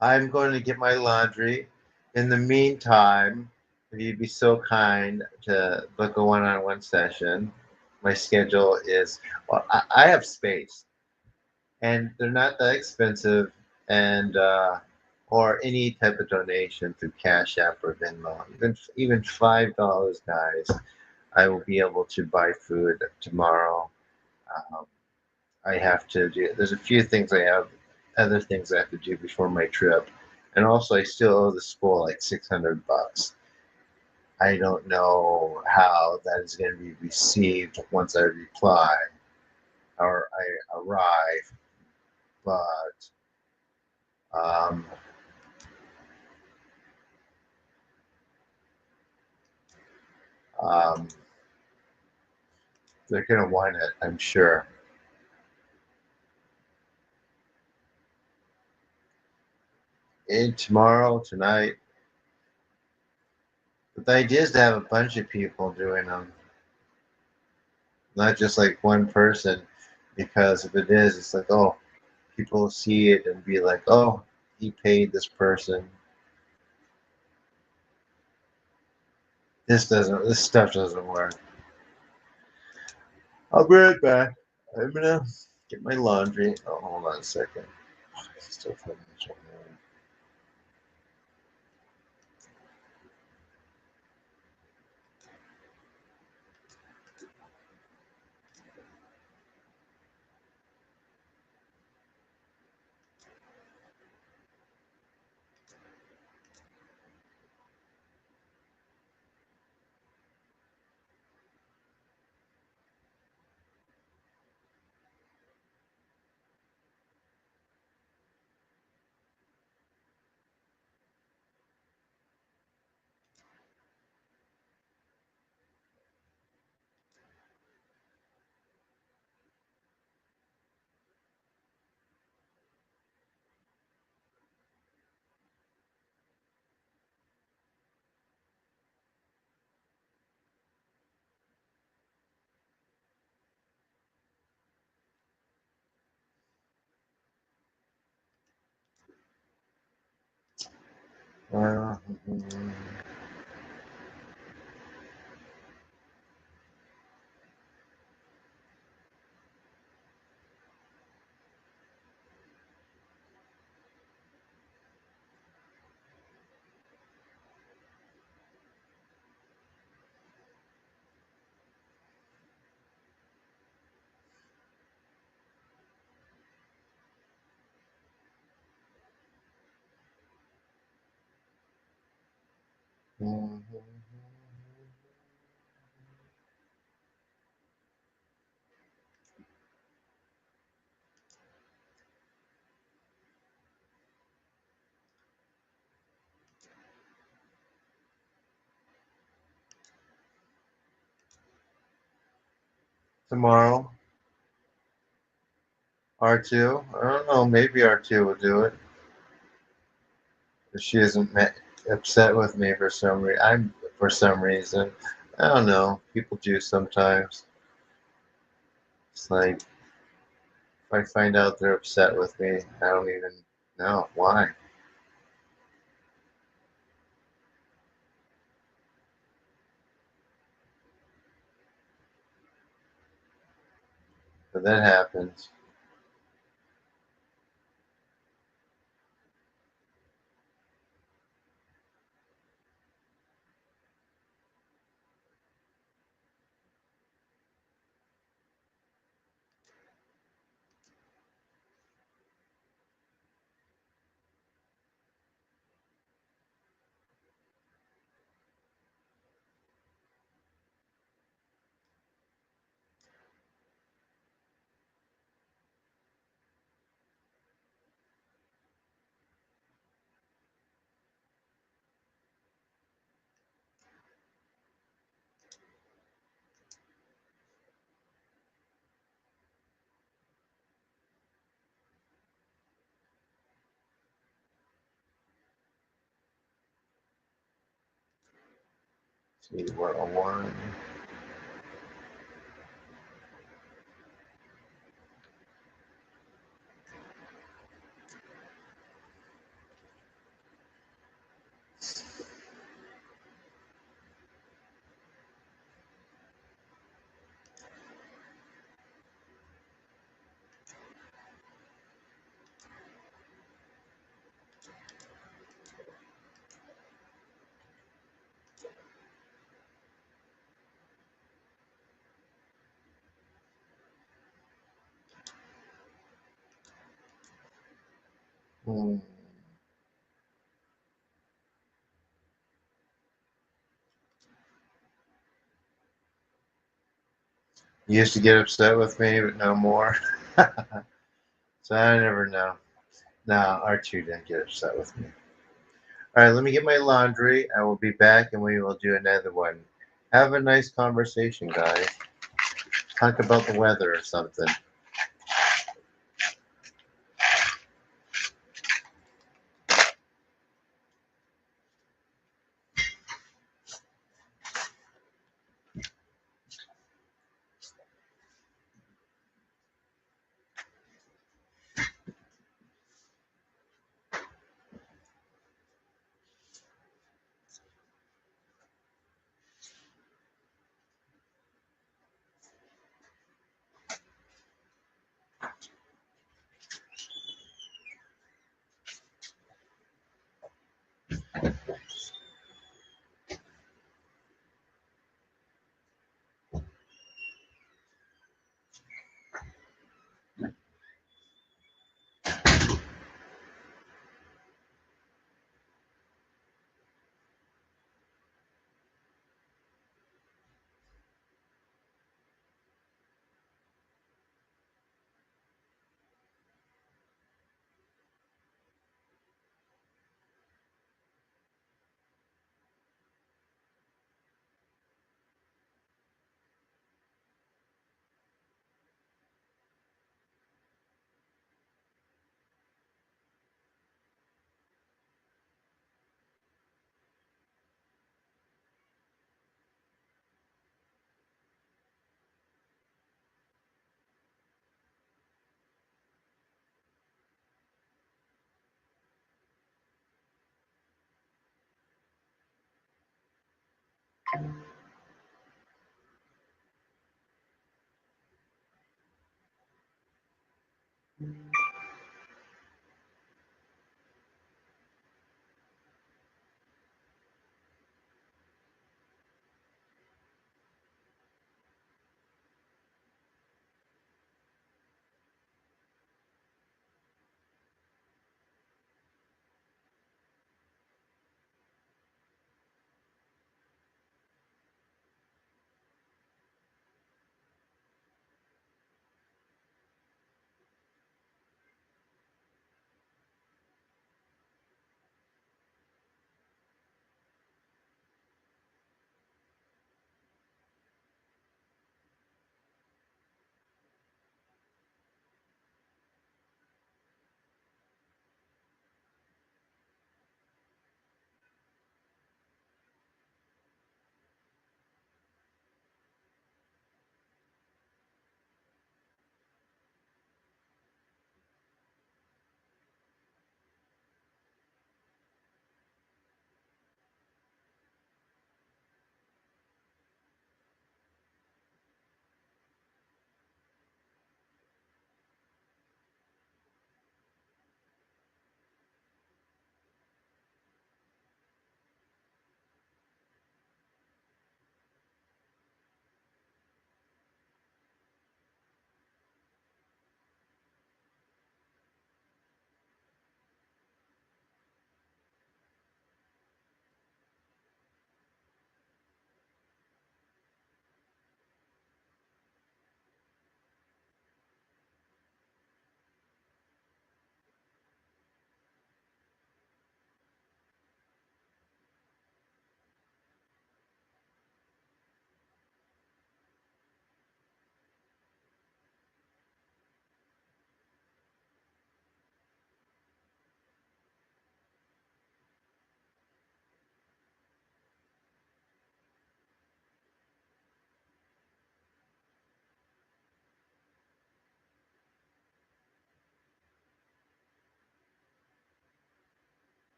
Speaker 1: going to get my laundry. In the meantime, if you'd be so kind to book a one-on-one session, my schedule is, well, I have space, and they're not that expensive, and or any type of donation through Cash App or Venmo. Even $5, guys. I will be able to buy food tomorrow. Um, I have to do. There's a few things I have, other things I have to do before my trip, and also I still owe the school like $600. I don't know how that is going to be received once I reply or I arrive, but um, um, they're going to want it, I'm sure. And tomorrow, tonight, but the idea is to have a bunch of people doing them, not just like one person, because if it is, it's like, oh, people see it and be like, oh, he paid this person. This stuff doesn't work. I'll be right back. I'm gonna get my laundry. Oh, hold on a second. Still filming this right now. Tomorrow, R2. I don't know. Maybe R2 will do it if she isn't upset with me for some reason. I'm for some reason. I don't know. People do sometimes. It's like if I find out they're upset with me, I don't even know why. But that happens. See what I want. Hmm. You used to get upset with me, but no more. So I never know. No, R2 didn't get upset with me. All right, let me get my laundry. I will be back and we will do another one. Have a nice conversation, guys. Talk about the weather or something.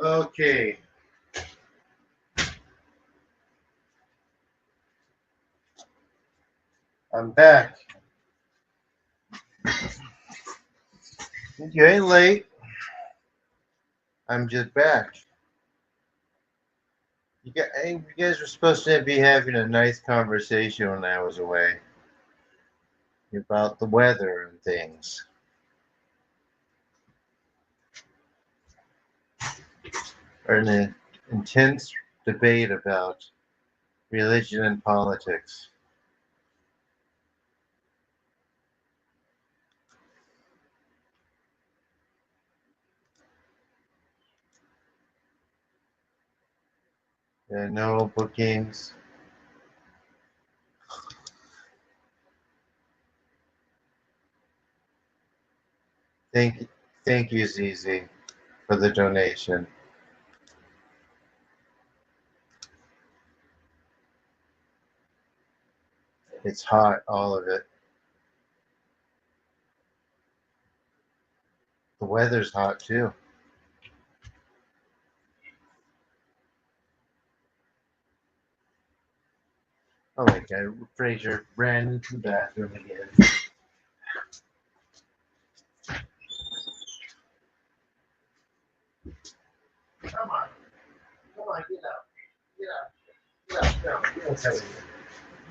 Speaker 1: Okay. I'm back. You ain't late. I'm just back. You guys were supposed to be having a nice conversation when I was away about the weather and things. Or an intense debate about religion and politics. No bookings. Thank, thank you, Zizi, for the donation. It's hot, all of it. The weather's hot too. Oh my God, Fraser ran into the bathroom again. Come on, get out, get out, get out, get out.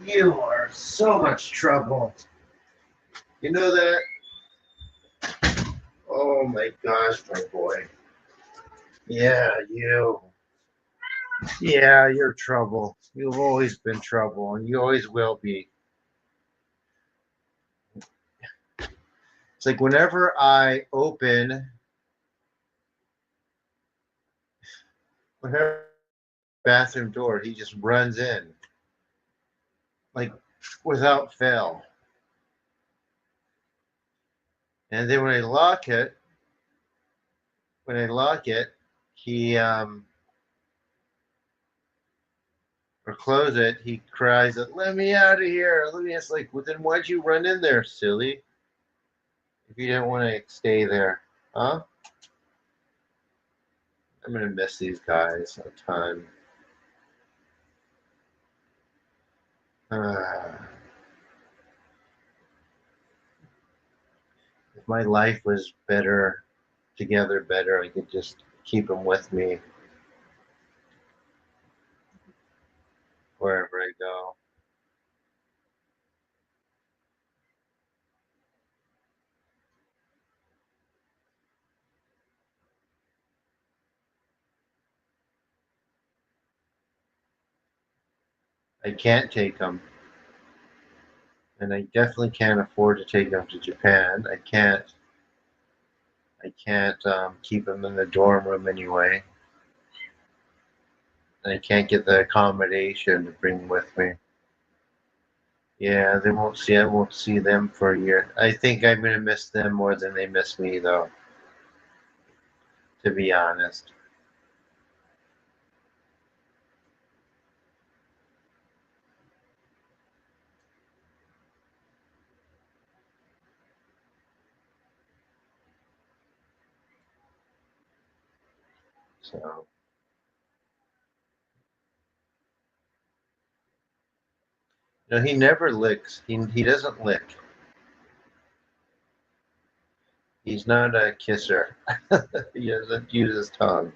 Speaker 1: You are so much trouble. You know that? Oh my gosh, my boy. Yeah, you. Yeah, you're trouble. You've always been trouble, and you always will be. It's like whenever I open, whenever bathroom door, he just runs in, like without fail. And then when I lock it, he or close it, he cries, "Let me out of here! Let me." It's like, well, then why'd you run in there, silly? If you didn't want to stay there, huh? I'm gonna miss these guys a ton. If my life was better, together better, I could just keep them with me wherever I go. I can't take them, and I definitely can't afford to take them to Japan. I can't keep them in the dorm room anyway. And I can't get the accommodation to bring with me. Yeah, they won't see. I won't see them for a year. I think I'm gonna miss them more than they miss me, though. To be honest. So no, he never licks. He doesn't lick. He's not a kisser. He doesn't use his tongue.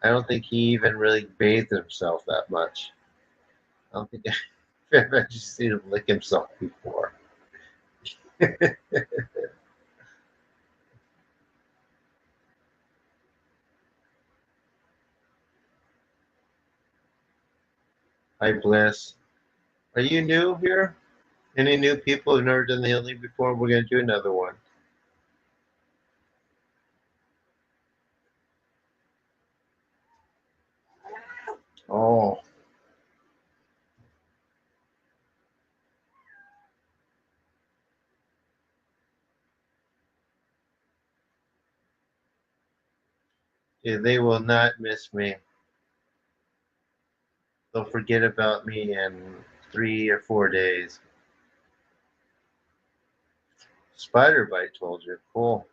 Speaker 1: I don't think he even really bathed himself that much. I don't think. I've just seen him lick himself before. Hi, Bliss. Are you new here? Any new people who've never done the healing before? We're going to do another one. Oh, yeah, they will not miss me. They'll forget about me in 3 or 4 days. Spider bite told you. Cool.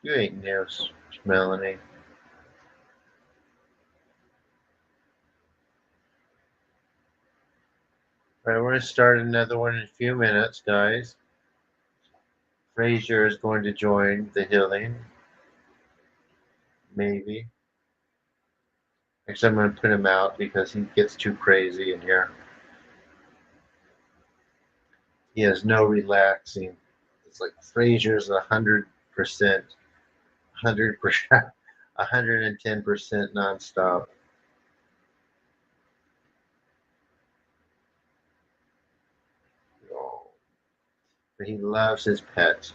Speaker 1: You ain't new, Melanie. All right, we're going to start another one in a few minutes, guys. Frazier is going to join the healing. Maybe. Actually, I'm going to put him out because he gets too crazy in here. He has no relaxing. It's like Frazier's 100%, 100%, 110% nonstop. Oh, but he loves his pets.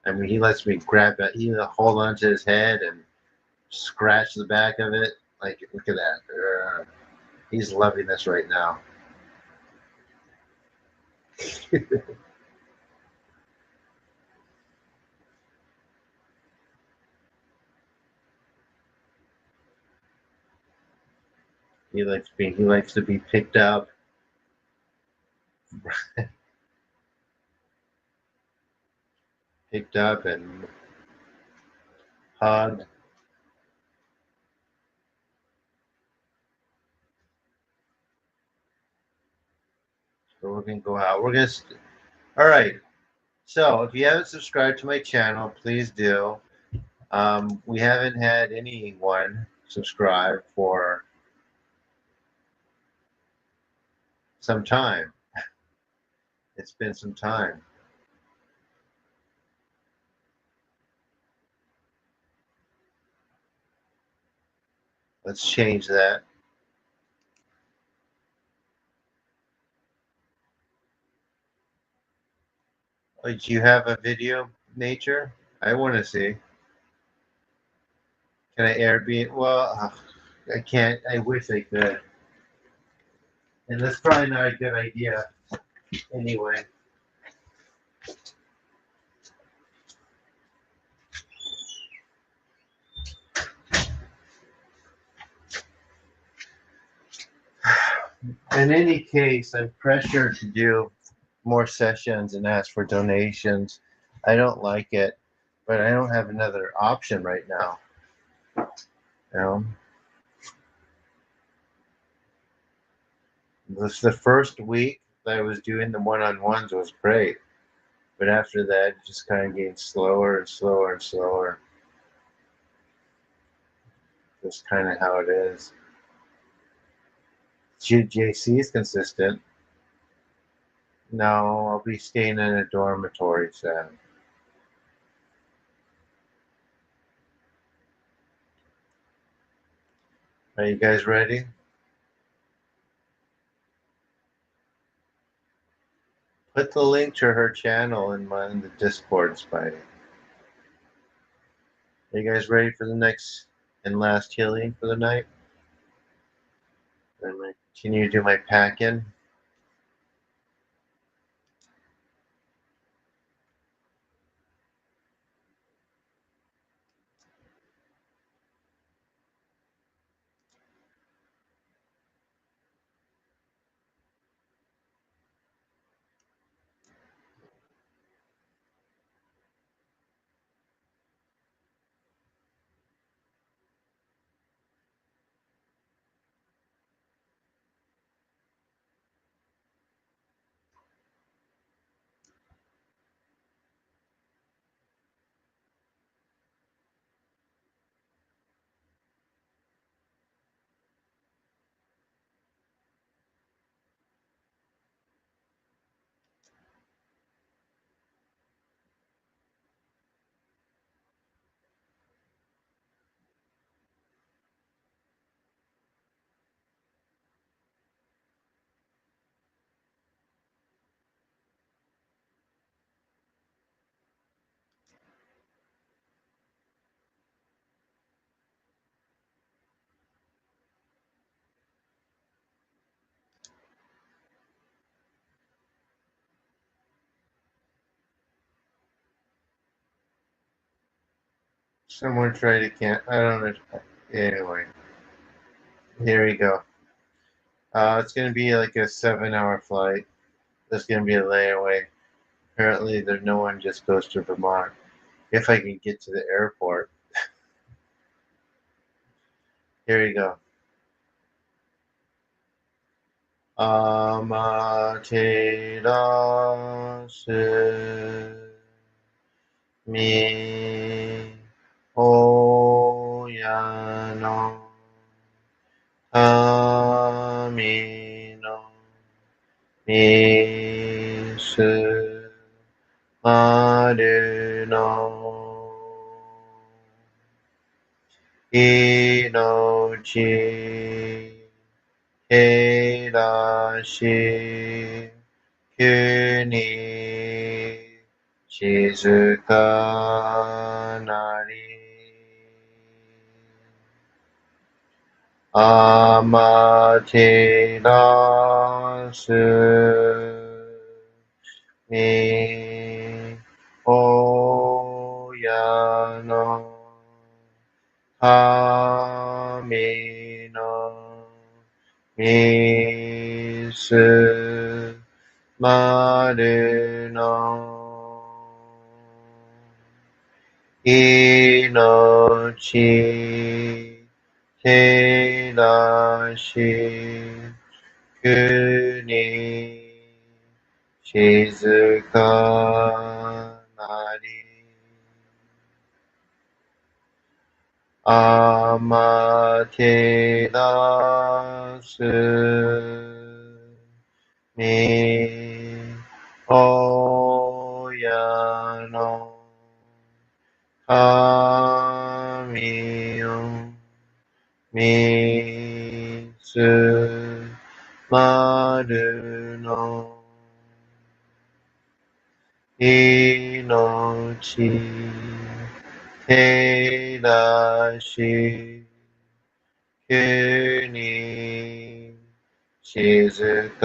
Speaker 1: I mean, he lets me grab it. He hold onto his head and scratch the back of it. Like, look at that. He's loving this right now. He likes to be picked up, and hugged. So we're gonna go out. All right. So if you haven't subscribed to my channel, please do. We haven't had anyone subscribe for some time. It's been some time. Let's change that. Oh, do you have a video, Nature? I want to see. Can I Airbnb? Well, I can't. I wish I could. And that's probably not a good idea anyway. In any case, I'm pressured to do more sessions and ask for donations. I don't like it, but I don't have another option right now. You know, the first week that I was doing the one-on-ones was great, but after that, it just kind of getting slower and slower and slower. That's kind of how it is. JC is consistent. No, I'll be staying in a dormitory soon. Are you guys ready? Put the link to her channel in the Discord, Spidey. Are you guys ready for the next and last healing for the night? I'm going to continue to do my pack-in. Someone try to I don't know. Anyway, here we go. It's going to be like a 7-hour flight. There's going to be a layaway. Apparently, there's no one just goes to Vermont. If I can get to the airport. Here you go. Amaterasu mi oyano kami no misu maru no inochi Kerashi Kuni Shizukanari Amaterasu Mi Oyano Kami no Misu Maru no Inochi Kerashi Kuni Shizukanari Amaterasu Mi Oyano Kami o Mitsu Maru no Inochi Kerashi Kuni Shizukanari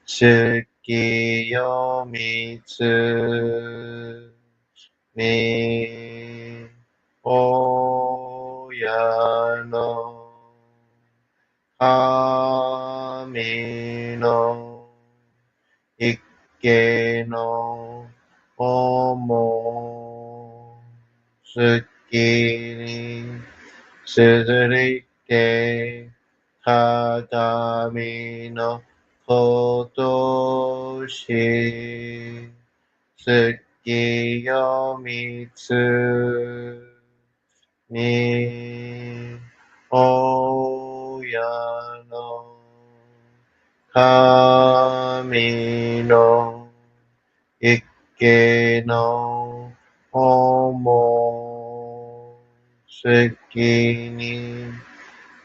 Speaker 1: Tsukiyomitsu Mi Oyano Kami no Ikke no Omo Suki ni Suzurite Kagami no Kotoshi Tsukiyomitsu ni Oyano Kami no Ikke no Omo Suki ni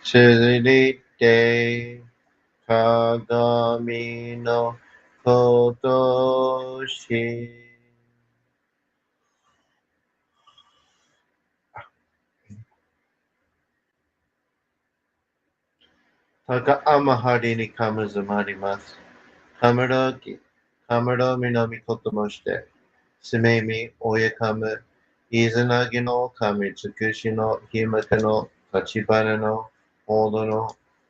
Speaker 1: Tsurite Kagami no Kotoshi Taka amahari ni kamazamarimasu. Kamaroki, Kamaro minami kotomoshite. Sumemi oyakamu. Izanagi no kami tsukushi no himaka no tachibana no odo no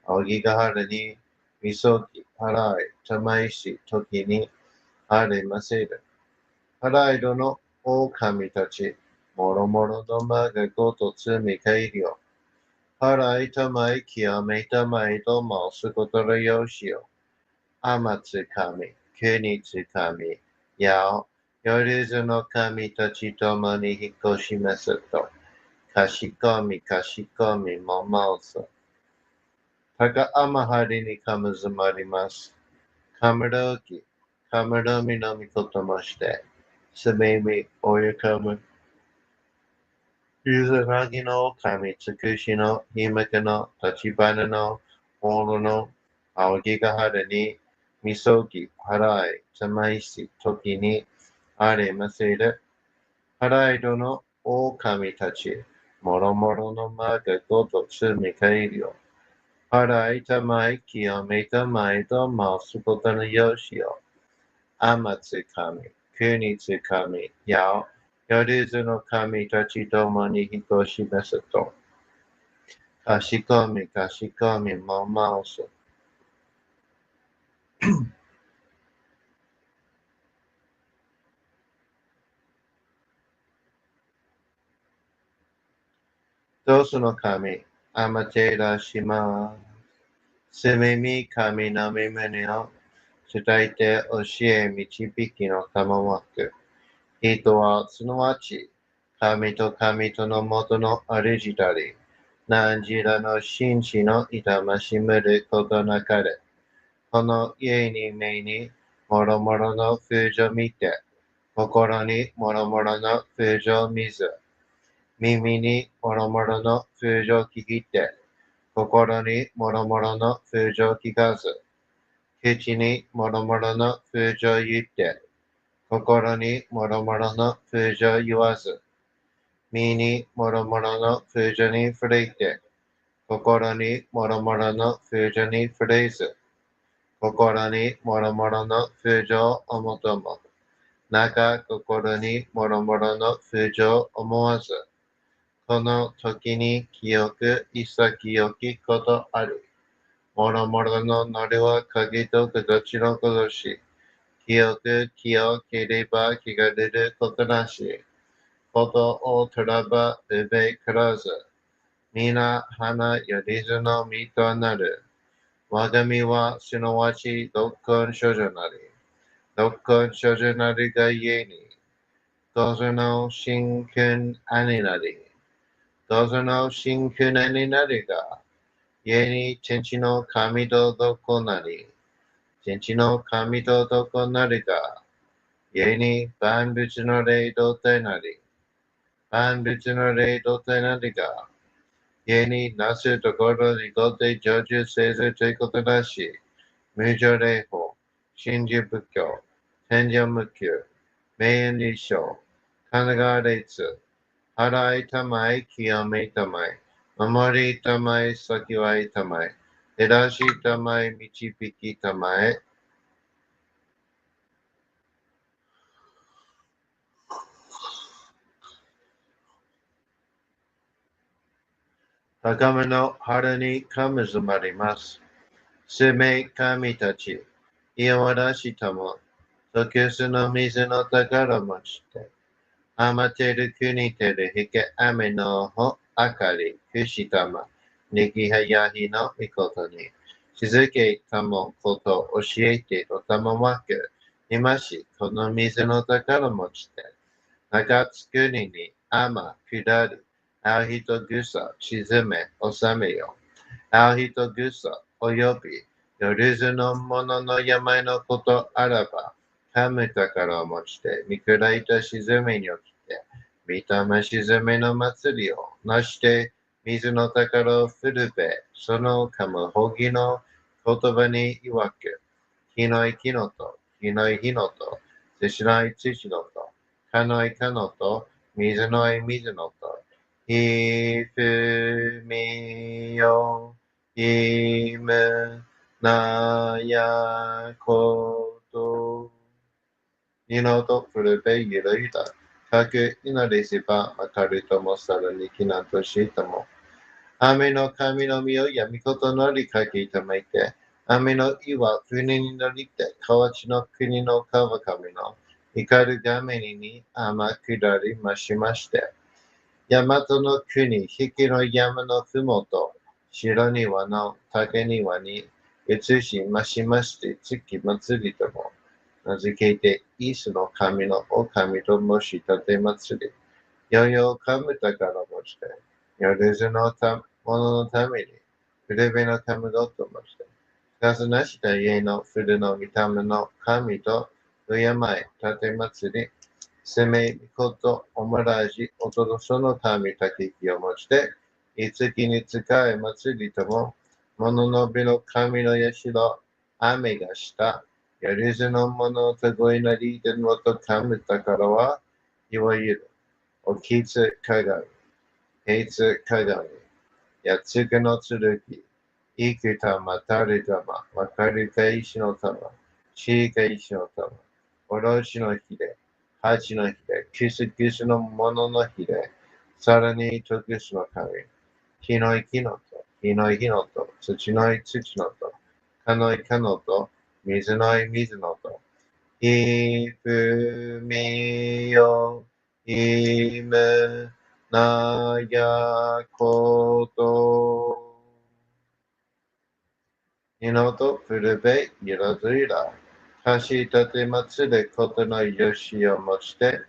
Speaker 1: aogigahara ni misogi harai tamaishi toki ni aremaseru. Haraido no okami tachi. Moromoro no maga goto tsumi kairyo. Harai tamai kiyame tamai to mausu kotoro yoshio. Amatsukami, Kunitsukami, Yao, Yoruzu no kami tachi tomo ni hikoshimasu to, Kashikomi, Kashikomi, Momausu. Taka amahari ni kamazamarimasu. Kamaroki, Kamaromi no mikotomoshite. Sumemi, Oyakamu. Izanagi no kami, Tsukushi no, Himaka no, Tachibana no, Oro no, Aogigahara ni, Misogi, Harai, Tamaishi, Toki ni, Aremaseru. Haraido no, Okami tachi, Moromoro no maga goto tsumi kairyo. Harai tamai, Kiyome tamai to masukoto no yoshio. Amatsukami, 国津神や夜図の神たちともに人を示すと。かしこみかしこみもまおす。どうすの神、あまてらします。すみみ神の耳を伝えて教え導きの賜わく。人はすなわち、神と神との元の主たり、何時らの紳士の痛ましむることなかれ。この家に目に、もろもろの風情見て、心にもろもろの風情見ず、耳にもろもろの風情聞きて、心にもろもろの風情聞かず、口にもろもろの風情言って、心にもろもろの風情言わず、身にもろもろの風情に触れて、心にもろもろの風情に触れず、心にもろもろの風情を思とも、中心にもろもろの風情を思わず、この時に清く潔きことある。もろもろのノリは鍵と形のことし、清く清ければ気が出ることなし。ことをとらばうべからず。皆花よりずの実となる。我が身はすなわち独根少女なり。独根少女なりが家に。どうぞの神君兄なり。どうぞの神君兄なりが。家に天地の神とどこなり。天地の神とどこなりが。家に万物の霊同体なり。万物の霊同体なりが。家になすところにごて成就せずということなし。無常霊法、真珠仏教、天上無休、名演立章、神奈川列、払いたまえ、清めたまえ、守りたまえ、先はいたまえ、照らしたまえ、導きたまえ、高めの春にかむずまります。すめ神たち、いわらしたも、即すの水の宝持ちて、余ってる国てるひけ雨のほあかりくしたま、にきはやひのみことに、静けたもこと教えておたまわく、今しこの水の宝持ちて、中津国に雨下り、あう人ぐさ沈め収めよ。あう人ぐさおよび、夜ずの者の病のことあらば、神宝を持ちて、見下いた沈めに起きて、見たま沈めの祭りをなして、水の宝を振るべ、そのかむほぎの言葉に曰く、日のいきのと、日のい日のと、土のい土のと、かのいかのと、水のい水のと、ひふみよ、いむなやこと、にのとふるべゆるいだ。かくいなりしば、まかるともさらにきなとしても、雨の神の実を闇ことのりかけたまいて、雨の岩船に乗りて、河内の国の川上の光る画面に天下りましまして、大和の国、引きの山のふもと、白庭の竹庭に移しましまして、月祭りとも、名付けて、イースの神のお神と申し立て祭り、よよかむ宝持ちて、夜ずの者のために、古べの神ごともして、数なした家の古の見た目の神と、敬え、立て祭り、せめみことおもらじ、おとどその神たききをもちて、いつきに使え祭りとも、物の美の神の社、雨がした、夜ずの者とごいなりでのと神宝は、いわゆる、おきつ鏡、平つ鏡、やつぐの剣、いくたまたるたま、わかるか石の玉、しいか石の玉、おろしのひで、8の比で、キスキスのものの比で、さらに特殊の神、火の木のと、火の火のと、土の土のと、かのかのと、水の水のと、いふみよ、いむ、なやこと、いのとプルベ、いらずいら。かしたてまつでことのよしをもちて、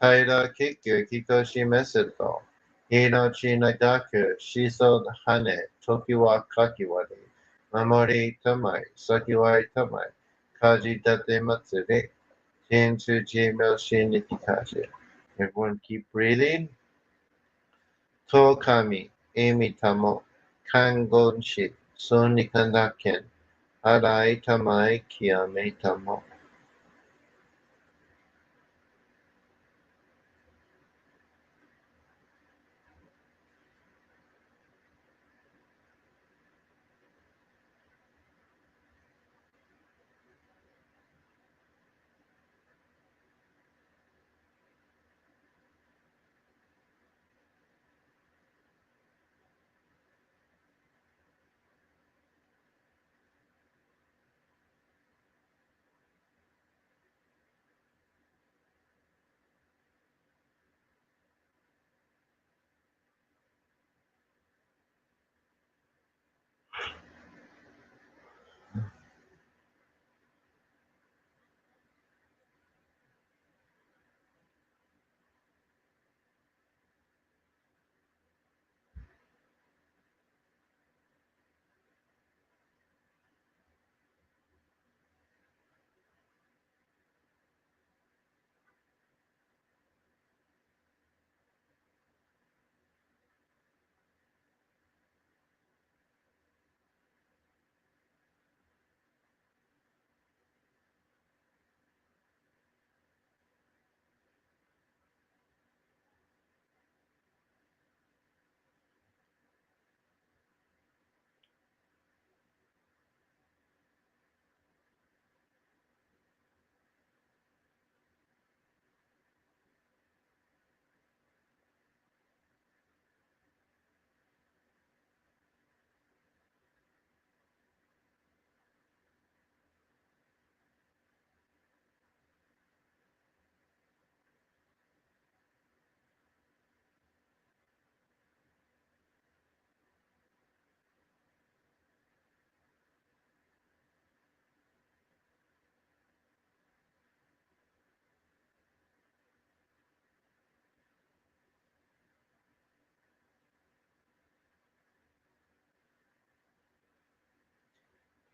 Speaker 1: 平結局聞こしめすと、命長くしそはね、時はかきわり、守りたまい、先はいたまい、かじたてまつり、真珠地名しにきかし。Everyone keep breathing. と神、意味たも、看護師、そにかんだけん、洗いたまい、極めたも。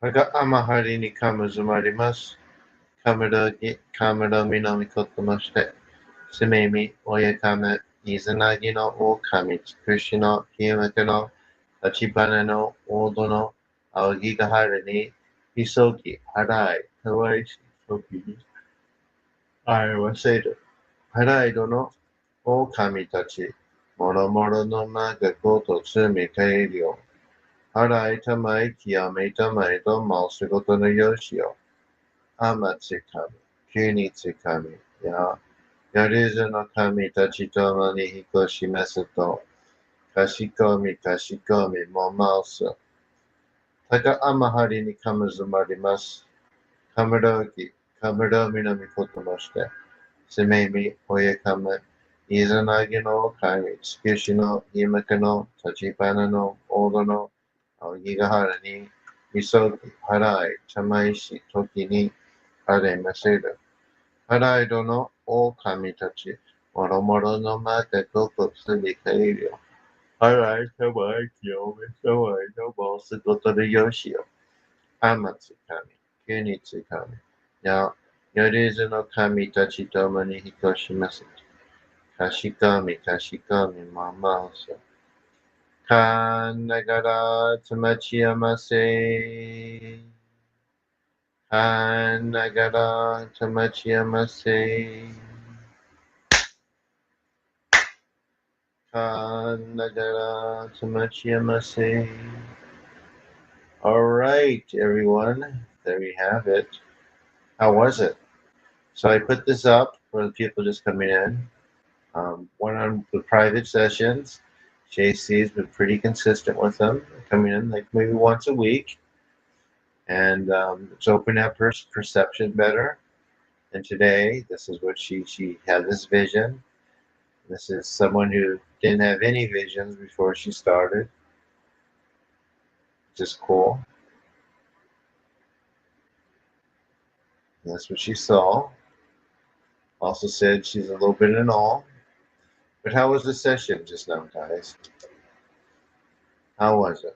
Speaker 1: 我が甘はりにかむずまります。カムロミのみことまして、すめみ、おやかめ、いずなぎの狼、つくしの、ひゆめけの、立ち花の、大戸の、青木がはるに、ひそぎ、はらい、かわいし、ときに、あいわせる。はらいどの、狼たち、もろもろのまがごとつみかえりよ。はらいたまい、きやめたまいと、まうすごとのよしよ。天つかみ、急につかみ、や、やりずの神たちともに引こしますと、かしこみかしこみもまうす。たかあまはりにかむずまります。かむろうき、かむろうみのみこともして、すめみ、おやかめ、いざなぎの神、つくしの、いまかの、たちばなの、おどの、あぎがはらに、みそぎ、はらい、ちゃまいし、ときに、あれませる。パライドの狼たち、もろもろのまでごくすりかいるよ。パライたまいきよめさわいのぼすことでよしよ。あまつかみ、きゅうにつかみ。や、よりずの神たちともに引こします。かしこみかしこみままおす。かんながらつまちやませ。かんながらつまちやませ。Kanagara Tamachiyamase. All right, everyone. There we have it. How was it? So I put this up for the people just coming in. One on the private sessions, JC's been pretty consistent with them, coming in like maybe once a week, and it's opening up her perception better. And today, this is what she had this vision. This is someone who didn't have any visions before she started. Just cool. And that's what she saw. Also said she's a little bit in awe. But how was the session just now, guys? How was it?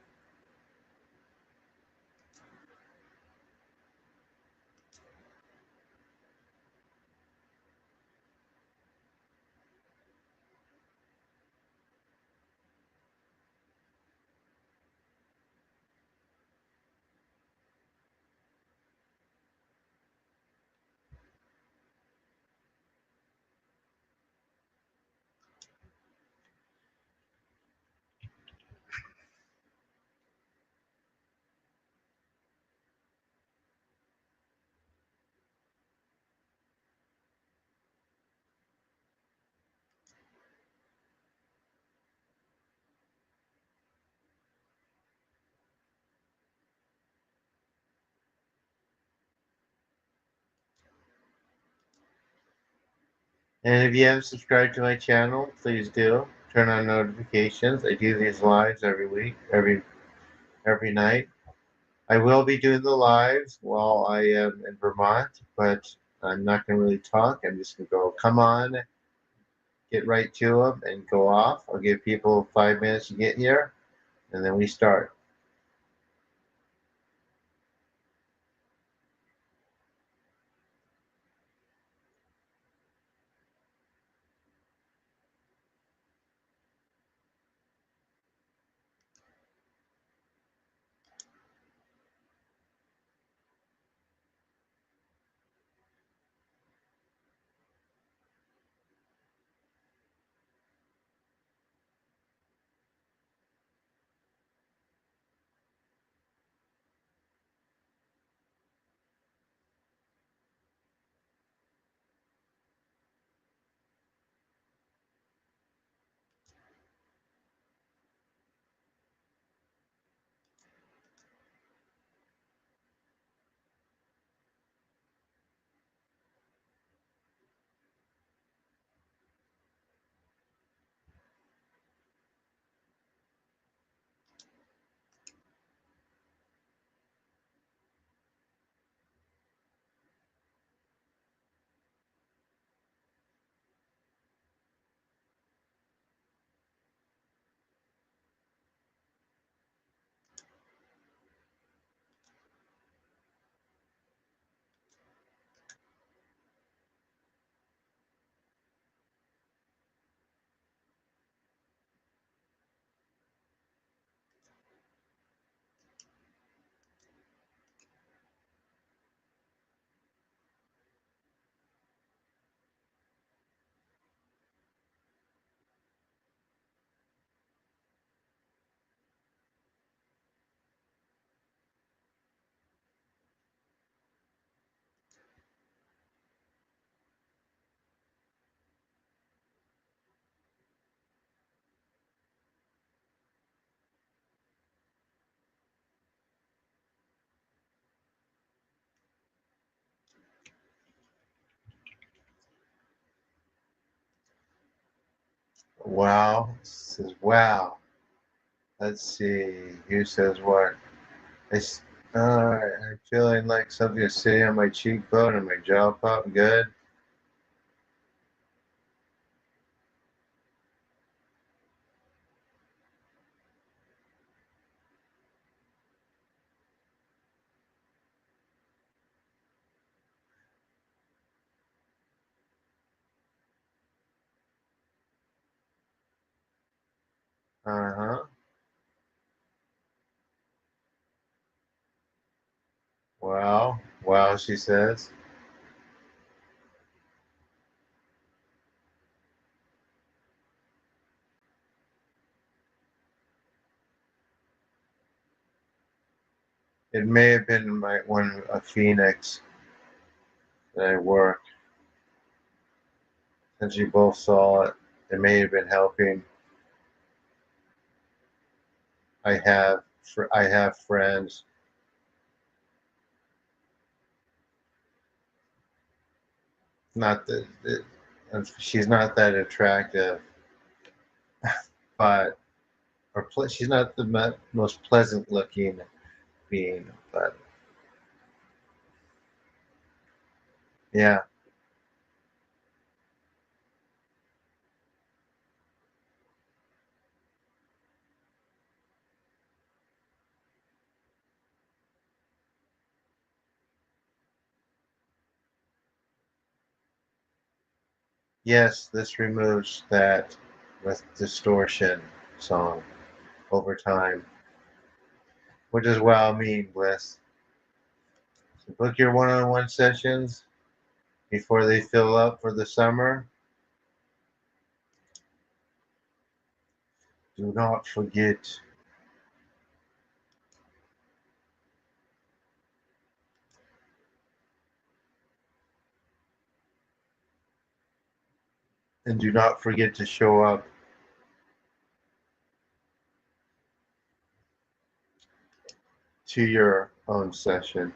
Speaker 1: And if you haven't subscribed to my channel, please do. Turn on notifications. I do these lives every week, every night. I will be doing the lives while I am in Vermont, but I'm not going to really talk. I'm just going to go, come on, get right to them, and go off. I'll give people 5 minutes to get here, and then we start. Wow. Says, wow. Let's see. Who says what? I, I'm feeling like something is sitting on my cheekbone and my jaw pop. Good. Uh-huh. Wow. Wow, she says. It may have been a phoenix that I worked. since you both saw it, it may have been helping. I have friends. Not that she's not that attractive, but she's not the most pleasant looking being. But yeah, yes, this removes that with distortion song over time, which is what I mean, Bliss. So book your one-on-one sessions before they fill up for the summer. Do not forget. And do not forget to show up to your own session.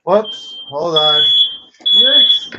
Speaker 1: Whoops, hold on. Yes.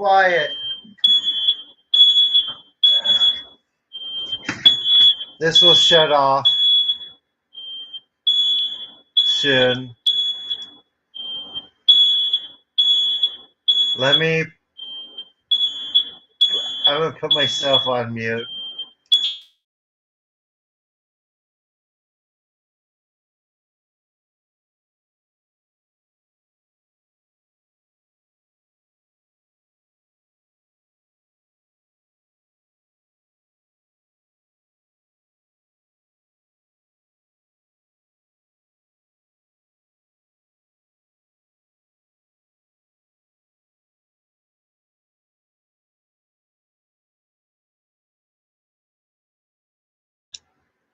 Speaker 1: quiet. This will shut off soon. Let me, I'm going to put myself on mute.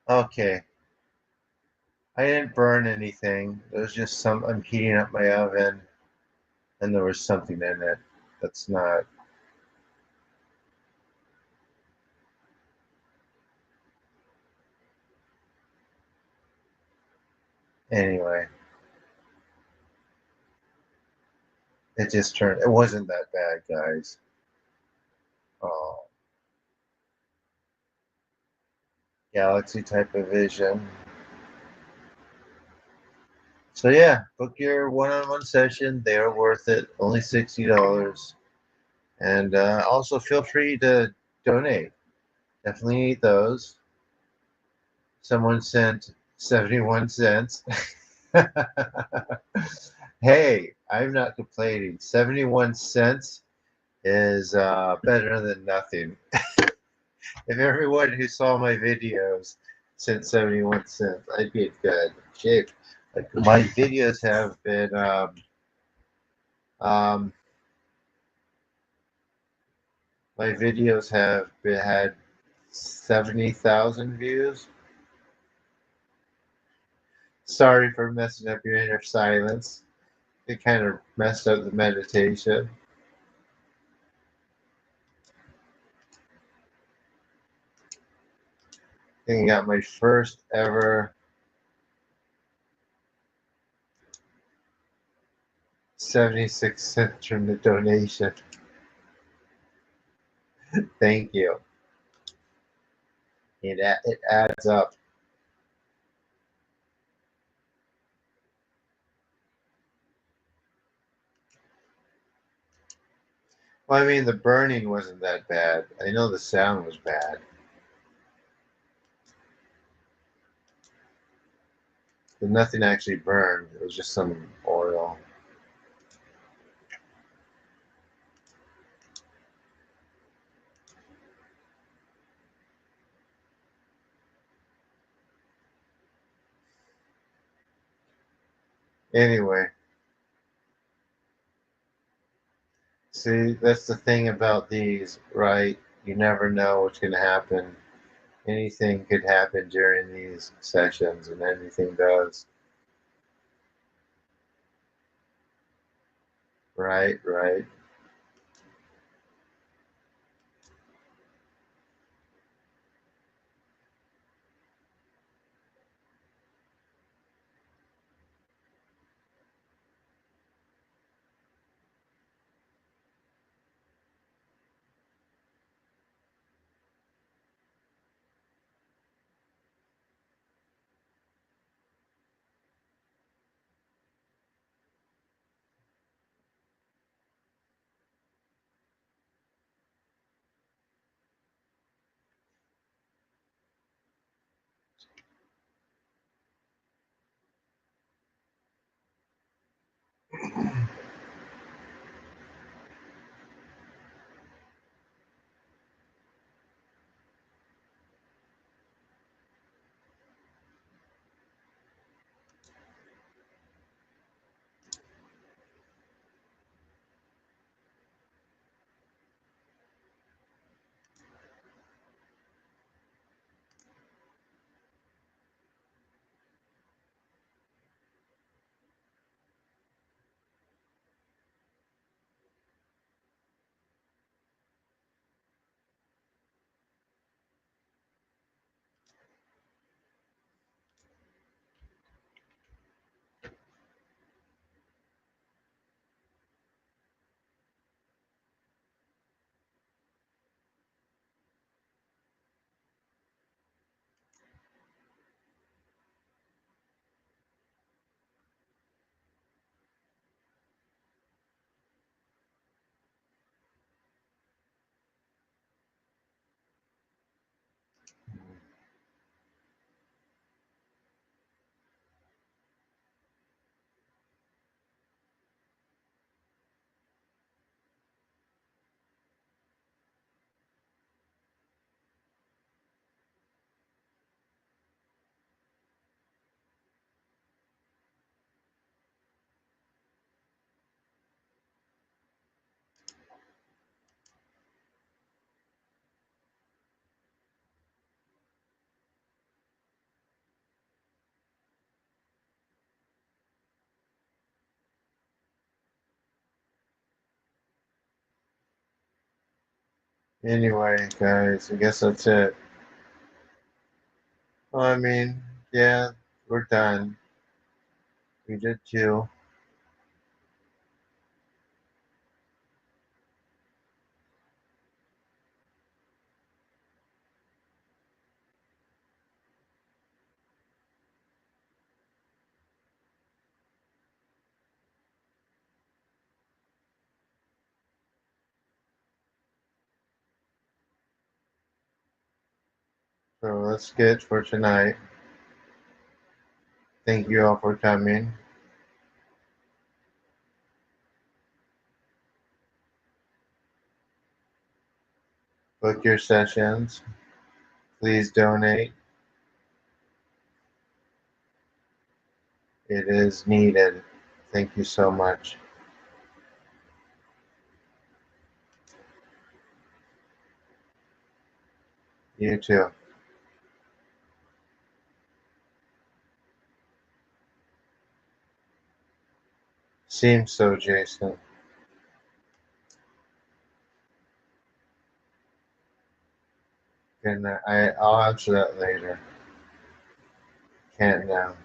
Speaker 1: Okay. I didn't burn anything. It was just I'm heating up my oven and there was something in it that's not. Anyway, it wasn't that bad, guys. Oh, Galaxy type of vision. So yeah, book your one-on-one session. They are worth it. Only $60. And also feel free to donate. Definitely need those. Someone sent 71 cents. Hey, I'm not complaining. 71 cents is better than nothing. If everyone who saw my videos sent 71 cents, I'd be in good shape. Like my videos have been um, had 70,000 views. Sorry for messing up your inner silence. It kind of messed up the meditation. I think I got my first ever 76 cents from the donation. Thank you. It adds up. Well, I mean, the burning wasn't that bad. I know the sound was bad, but nothing actually burned. It was just some oil. Anyway, see, that's the thing about these, right? You never know what's going to happen. Anything could happen during these sessions, and anything does. Right, right. Anyway, guys, I guess that's it. Well, I mean, yeah, we're done. We did too. So that's it for tonight. Thank you all for coming. Book your sessions. Please donate. It is needed. Thank you so much. You too. Seems so, Jason. I'll answer that later. Can't now.